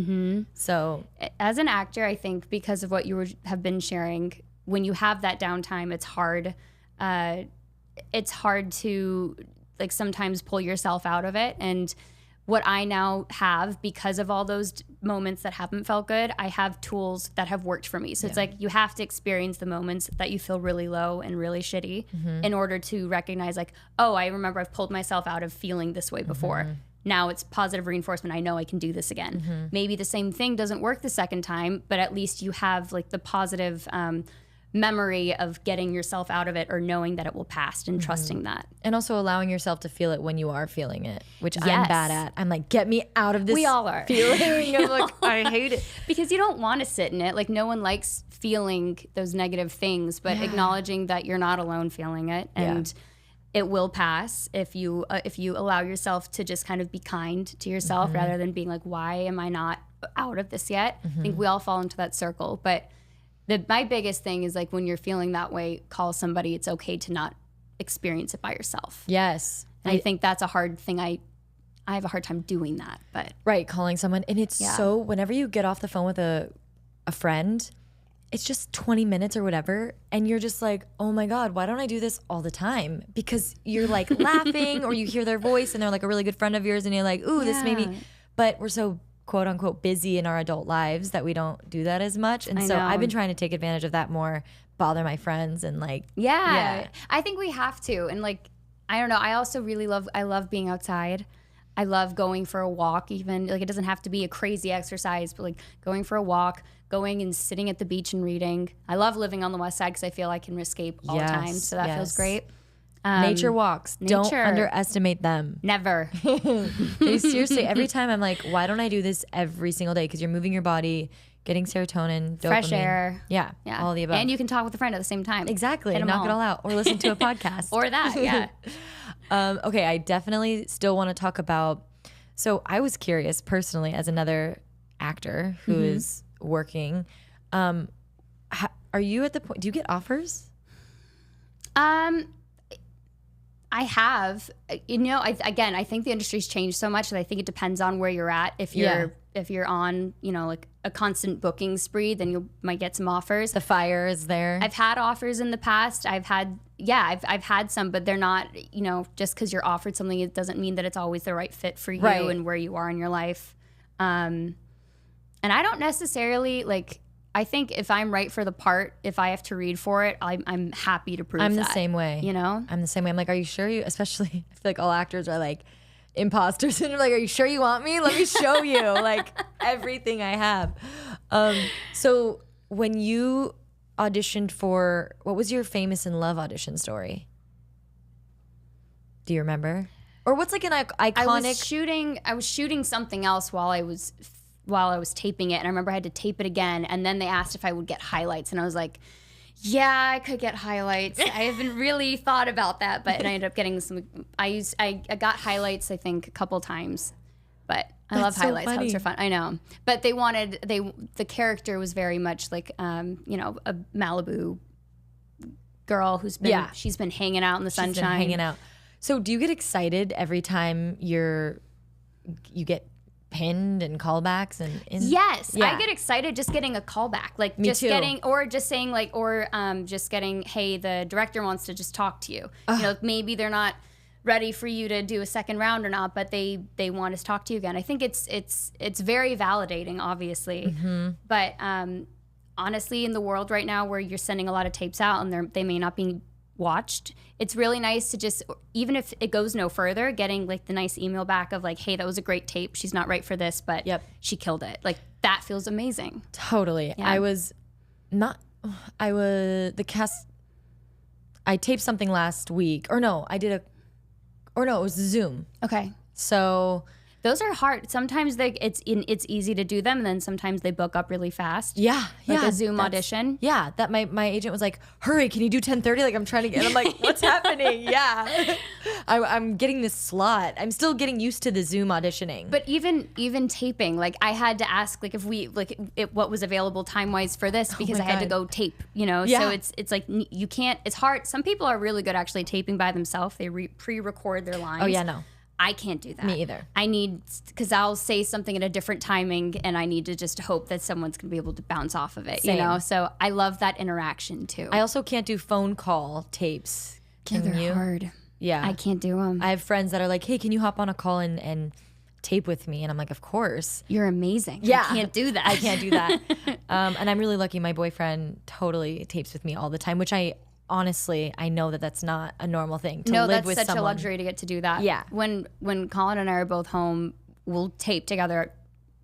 So as an actor, I think because of what you have been sharing, when you have that downtime, it's hard. It's hard to like sometimes pull yourself out of it. And what I now have, because of all those moments that haven't felt good, I have tools that have worked for me. So it's like you have to experience the moments that you feel really low and really shitty in order to recognize like, oh, I remember I've pulled myself out of feeling this way before. Now it's positive reinforcement. I know I can do this again. Maybe the same thing doesn't work the second time, but at least you have like the positive memory of getting yourself out of it or knowing that it will pass and trusting that. And also allowing yourself to feel it when you are feeling it, which I'm bad at. I'm like, get me out of this we all are. feeling. I'm like, I hate it. Because you don't want to sit in it. Like no one likes feeling those negative things, but acknowledging that you're not alone feeling it and it will pass if you allow yourself to just kind of be kind to yourself rather than being like, why am I not out of this yet? I think we all fall into that circle. But my biggest thing is like when you're feeling that way, call somebody. It's okay to not experience it by yourself. Yes. And I think that's a hard thing. I have a hard time doing that. But right, calling someone. And it's so, whenever you get off the phone with a friend, it's just 20 minutes or whatever. And you're just like, oh my God, why don't I do this all the time? Because you're like laughing or you hear their voice and they're like a really good friend of yours and you're like, ooh, this made me. But we're so quote unquote busy in our adult lives that we don't do that as much. And so I've been trying to take advantage of that more, bother my friends and like I think we have to. And like I don't know, I also really love being outside. I love going for a walk, even like it doesn't have to be a crazy exercise, but like going for a walk, going and sitting at the beach and reading. I love living on the west side because I feel I can escape all the time, so that feels great. Nature walks. Don't underestimate them. Never. Seriously, every time I'm like, why don't I do this every single day? Because you're moving your body, getting serotonin, dopamine. Fresh air. Yeah, all of the above. And you can talk with a friend at the same time. Exactly. Knock it all out. Or listen to a podcast. Or that, yeah. Okay, I definitely still want to talk about, so I was curious personally as another actor who is working, are you at the point, do you get offers? I have, I think the industry's changed so much that I think it depends on where you're at. If you're on, like a constant booking spree, then you might get some offers. The fire is there. I've had offers in the past. I've had some, but they're not, just because you're offered something, it doesn't mean that it's always the right fit for you and where you are in your life. And I don't necessarily I think if I'm right for the part, if I have to read for it, I'm happy to prove that. I'm the same way. I'm the same way. I'm like, are you sure you, especially, I feel like all actors are like imposters. And you're like, are you sure you want me? Let me show you like everything I have. So when you auditioned for, what was your Famous in Love audition story? Do you remember? Or what's like an iconic? I was shooting something else while I was taping it, and I remember I had to tape it again, and then they asked if I would get highlights, and I was like, yeah, I could get highlights. I haven't really thought about that, and I ended up getting some. I got highlights, I think, a couple times, but I love highlights. Highlights are fun. I know, but the character was very much like a Malibu girl who's been she's been hanging out in the sunshine. Been hanging out. So do you get excited every time you get pinned and callbacks and yes, I get excited just getting a callback, like Me just too. getting, or just saying just getting, hey, the director wants to just talk to you. Maybe they're not ready for you to do a second round or not, but they want to talk to you again. I think it's very validating, obviously, but honestly, in the world right now where you're sending a lot of tapes out and they may not be watched, it's really nice to just, even if it goes no further, getting like the nice email back of like, hey, that was a great tape, she's not right for this, but she killed it. Like that feels amazing. Totally. I taped something last week, it was Zoom. Okay. So those are hard. Sometimes it's easy to do them, and then sometimes they book up really fast. Yeah, a Zoom audition. Yeah, that my agent was like, "Hurry, can you do 10:30? Like I'm trying to get." I'm like, "What's happening?" Yeah, I'm getting this slot. I'm still getting used to the Zoom auditioning. But even taping, like I had to ask if we what was available time wise for this because I had to go tape. Yeah. So it's like you can't. It's hard. Some people are really good actually taping by themselves. They pre-record their lines. Oh yeah, no. I can't do that. Me either. Because I'll say something at a different timing and I need to just hope that someone's going to be able to bounce off of it, Same. So I love that interaction too. I also can't do phone call tapes. Can they're you? hard. Yeah. I can't do them. I have friends that are like, hey, can you hop on a call and tape with me? And I'm like, of course. You're amazing. Yeah. I can't do that. I can't do that. And I'm really lucky. My boyfriend totally tapes with me all the time, which honestly, I know that that's not a normal thing to live with someone. No, that's such a luxury to get to do that. Yeah. When Colin and I are both home, we'll tape together,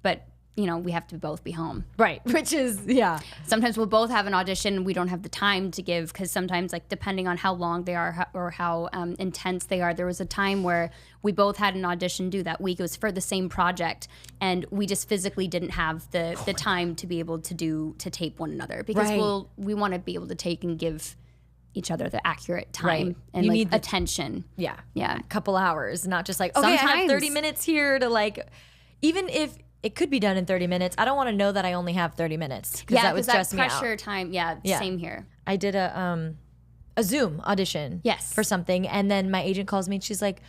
but we have to both be home. Right. Which is, yeah. Sometimes we'll both have an audition. We don't have the time to give because sometimes, like, depending on how long they are or how intense they are, there was a time where we both had an audition due that week. It was for the same project, and we just physically didn't have the time to be able to tape one another because we want to be able to take and give each other the accurate time and you need attention. Yeah. Yeah. A couple hours, not just like, okay, I have 30 minutes here to like, even if it could be done in 30 minutes. I don't want to know that I only have 30 minutes because that would stress me out. Pressure time. Yeah, same here. I did a Zoom audition for something, and then my agent calls me and she's like,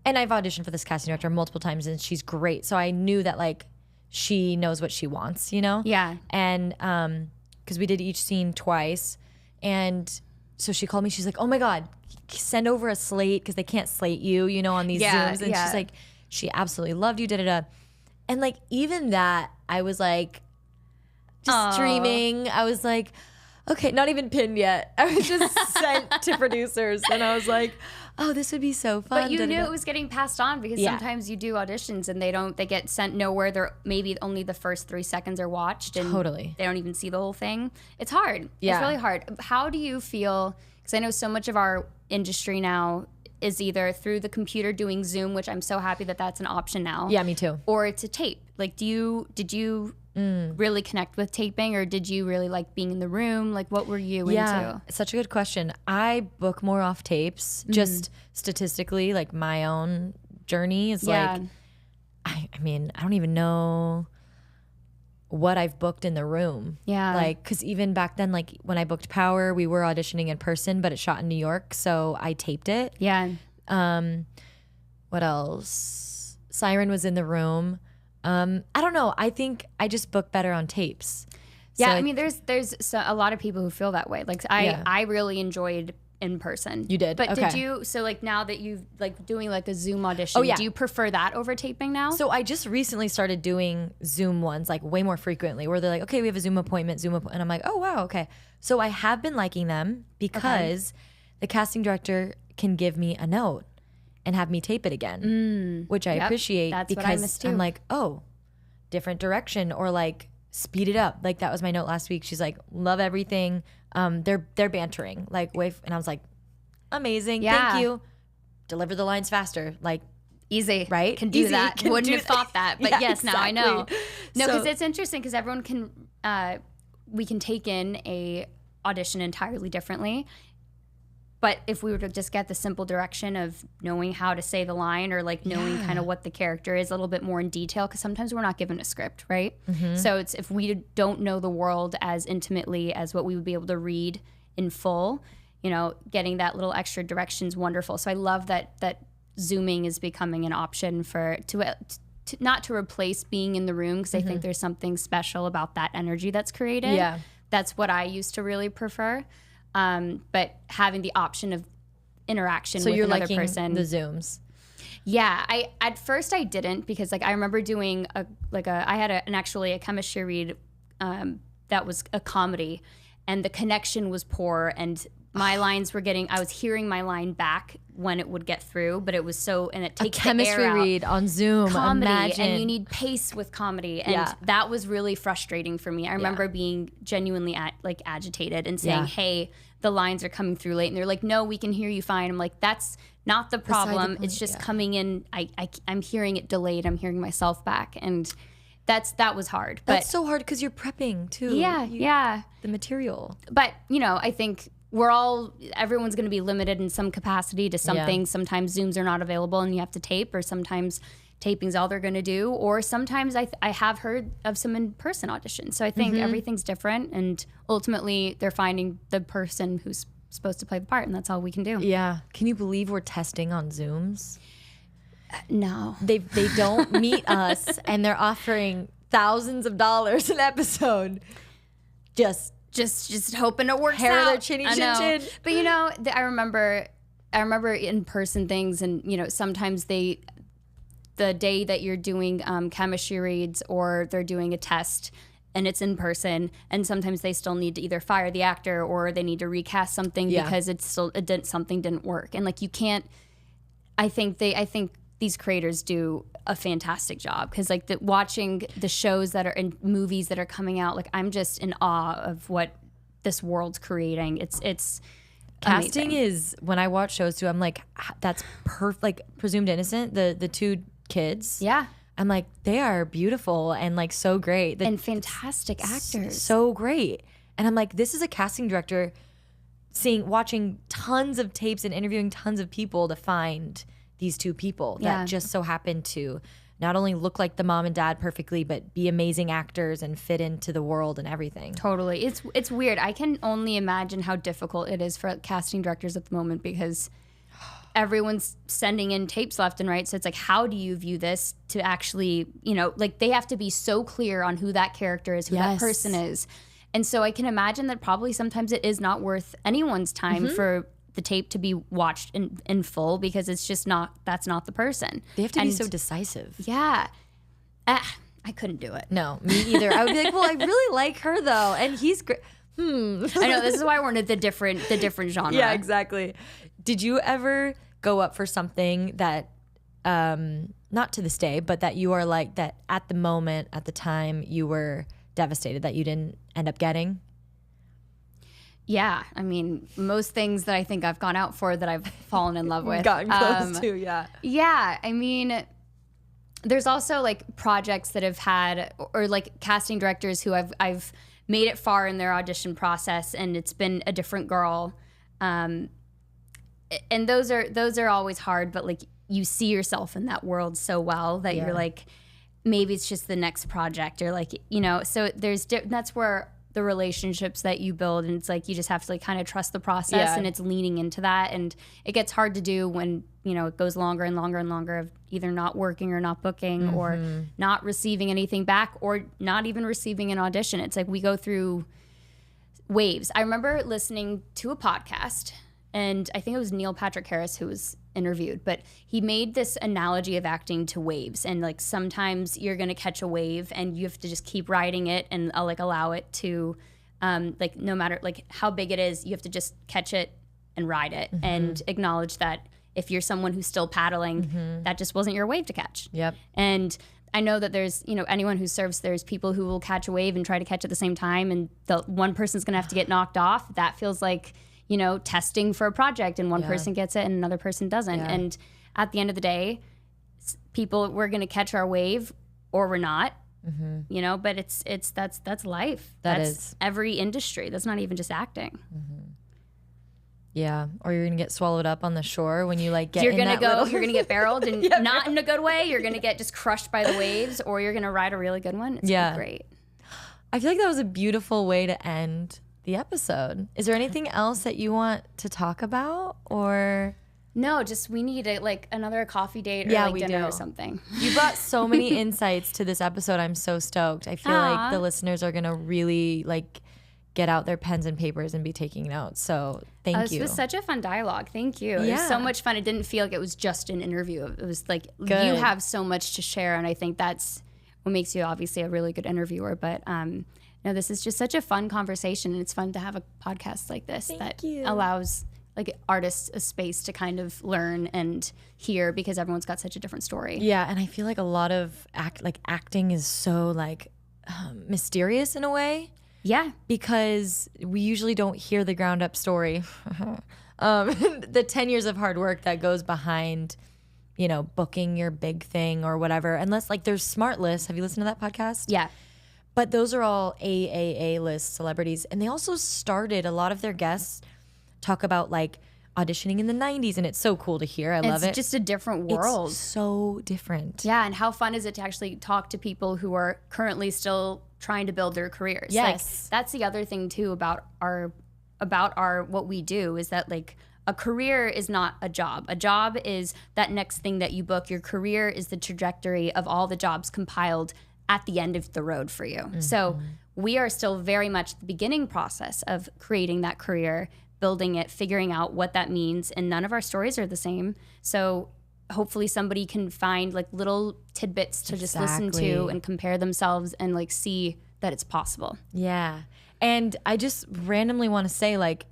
and I've auditioned for this casting director multiple times and she's great. So I knew that like she knows what she wants, Yeah. And because we did each scene twice, and so she called me. She's like, oh my God, send over a slate because they can't slate you, on these Zooms. And she's like, she absolutely loved you, da-da-da. And like, even that, I was like, just dreaming. I was like, okay, not even pinned yet. I was just sent to producers, and I was like, oh, this would be so fun. But you knew it was getting passed on because sometimes you do auditions and they get sent nowhere. They're maybe only the first 3 seconds are watched, and they don't even see the whole thing. It's hard. Yeah. It's really hard. How do you feel? Because I know so much of our industry now is either through the computer doing Zoom, which I'm so happy that that's an option now. Yeah, me too. Or it's a tape. Like, did you really connect with taping, or did you really like being in the room? Like, what were you into? It's such a good question. I book more off tapes, just statistically, like my own journey is like, I mean, I don't even know what I've booked in the room. Yeah. Like, because even back then, like when I booked Power, we were auditioning in person, but it shot in New York, so I taped it. Yeah. What else? Siren was in the room. I don't know. I think I just book better on tapes. Yeah, so I mean, there's a lot of people who feel that way. Like, I really enjoyed in person. You did? But okay. did you, so like now that you've like doing like a Zoom audition, do you prefer that over taping now? So I just recently started doing Zoom ones like way more frequently where they're like, okay, we have a Zoom appointment. And I'm like, oh, wow, okay. So I have been liking them because the casting director can give me a note and have me tape it again, which I appreciate. That's because what I missed too. I'm like, oh, different direction, or like speed it up. Like that was my note last week. She's like, love everything. They're bantering like and I was like, amazing, thank you. Deliver the lines faster, like easy, right? Can do Easy. that. Wouldn't have thought that, but yes, exactly. Now I know. No, because it's interesting because everyone can we can take in a audition entirely differently. But if we were to just get the simple direction of knowing how to say the line or like knowing kind of what the character is a little bit more in detail, because sometimes we're not given a script, right? So it's if we don't know the world as intimately as what we would be able to read in full, getting that little extra direction is wonderful. So I love that Zooming is becoming an option for to not to replace being in the room, because I think there's something special about that energy that's created. Yeah, that's what I used to really prefer. But having the option of interaction with another person. So you're liking the Zooms? Yeah, at first I didn't, because like I remember doing I had actually a chemistry read that was a comedy, and the connection was poor, and my lines were I was hearing my line back when it would get through, but it was and it takes a chemistry the air out. Read on Zoom, comedy, imagine. And you need pace with comedy, and that was really frustrating for me. I remember being genuinely agitated and saying, hey, the lines are coming through late, and they're like, no, we can hear you fine. I'm like, that's not the problem. It's just coming in. I'm hearing it delayed. I'm hearing myself back, and that was hard. That's so hard because you're prepping too. Yeah, the material. But I think everyone's going to be limited in some capacity to something. Yeah. Sometimes Zooms are not available and you have to tape, or sometimes taping's all they're going to do, or sometimes I have heard of some in-person auditions. So I think everything's different, and ultimately they're finding the person who's supposed to play the part, and that's all we can do. Yeah. Can you believe we're testing on Zooms? No. They don't meet us, and they're offering thousands of dollars an episode. Just hoping it works hair out. Their chinny chin chin. But I remember in-person things, and sometimes the day that you're doing chemistry reads or they're doing a test and it's in person, and sometimes they still need to either fire the actor or they need to recast something because something didn't work. And like you can't. I think these creators do a fantastic job because like watching the shows that are in movies that are coming out, like I'm just in awe of what this world's creating. It's casting amazing. is when I watch shows too. I'm like, that's perfect. Like Presumed Innocent, the two kids. Yeah. I'm like, they are beautiful and like so great. And fantastic actors. So great. And I'm like, this is a casting director watching tons of tapes and interviewing tons of people to find these two people that just so happen to not only look like the mom and dad perfectly, but be amazing actors and fit into the world and everything. Totally. It's weird. I can only imagine how difficult it is for casting directors at the moment because everyone's sending in tapes left and right. So it's like, how do you view this to actually, like they have to be so clear on who that character is, who that person is. And so I can imagine that probably sometimes it is not worth anyone's time for the tape to be watched in full because it's just that's not the person. They have to be so decisive. Yeah. I couldn't do it. No, me either. I would be like, well, I really like her though. And he's great. I know, this is why we're in the different genre. Yeah, exactly. Did you ever go up for something that, not to this day, but that you are like, that at the moment, at the time, you were devastated that you didn't end up getting? Yeah. I mean, most things that I think I've gone out for that I've fallen in love with. Gotten close to, yeah. Yeah. I mean, there's also like projects that have had, or like casting directors who I've made it far in their audition process and it's been a different girl. And those are always hard, but like you see yourself in that world so well that you're like, maybe it's just the next project or like, so that's where the relationships that you build, and it's like you just have to like kind of trust the process and it's leaning into that, and it gets hard to do when it goes longer and longer and longer of either not working or not booking or not receiving anything back or not even receiving an audition. It's like we go through waves. I remember listening to a podcast, and I think it was Neil Patrick Harris who was interviewed, but he made this analogy of acting to waves, and like sometimes you're gonna catch a wave and you have to just keep riding it and like allow it to like no matter like how big it is, you have to just catch it and ride it and acknowledge that if you're someone who's still paddling, that just wasn't your wave to catch. Yep. And I know that there's, anyone who surfs, there's people who will catch a wave and try to catch at the same time, and the one person's gonna have to get knocked off. That feels like testing for a project, and one person gets it and another person doesn't. Yeah. And at the end of the day, we're going to catch our wave or we're not, but that's life. That's every industry. That's not even just acting. Yeah. Or you're going to get swallowed up on the shore when you like get you're going to get barreled and not in a good way. You're going to get just crushed by the waves, or you're going to ride a really good one. It's gonna be great. I feel like that was a beautiful way to end the episode. Is there anything else that you want to talk about, or? No, just we need another coffee date or dinner or something. You brought so many insights to this episode. I'm so stoked. I feel like the listeners are going to really get out their pens and papers and be taking notes. So thank you. This was such a fun dialogue. Thank you. It was so much fun. It didn't feel like it was just an interview. It was like you have so much to share, and I think that's what makes you obviously a really good interviewer. But no, this is just such a fun conversation, and it's fun to have a podcast like this allows artists a space to kind of learn and hear, because everyone's got such a different story. Yeah, and I feel like a lot of acting is so mysterious in a way. Yeah, because we usually don't hear the ground up story, the 10 years of hard work that goes behind, booking your big thing or whatever. Unless there's Smart List. Have you listened to that podcast? Yeah. But those are all AAA list celebrities. And they also started, a lot of their guests talk about auditioning in the 90s. And it's so cool to hear. I love it. It's just a different world. It's so different. Yeah. And how fun is it to actually talk to people who are currently still trying to build their careers? Yes. That's the other thing too about our what we do, is that a career is not a job. A job is that next thing that you book. Your career is the trajectory of all the jobs compiled at the end of the road for you. So we are still very much the beginning process of creating that career, building it, figuring out what that means, and none of our stories are the same. So hopefully somebody can find like little tidbits to just listen to and compare themselves and like see that it's possible. Yeah. And I just randomly want to say, like,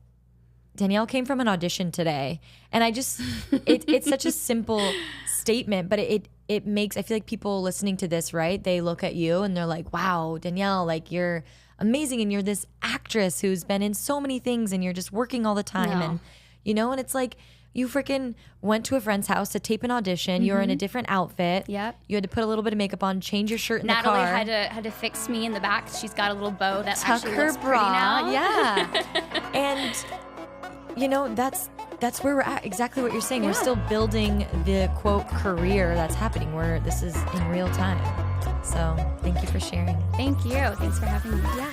Danielle came from an audition today, and I just, it's such a simple statement, but it makes, I feel like people listening to this, right? They look at you and they're like, wow, Danielle, like, you're amazing. And you're this actress who's been in so many things and you're just working all the time. And, you know, and it's like, you freaking went to a friend's house to tape an audition. You were in a different outfit. Yep. You had to put a little bit of makeup on, change your shirt in the Natalie car. had to fix me in the back. She's got a little bow that Tuck actually her looks bra. pretty now. Yeah. And, you know, that's where we're at. Exactly what you're saying. We're still building the, quote, career that's happening where this is in real time. So thank you for sharing. Thank you. Thanks for having me. Yeah.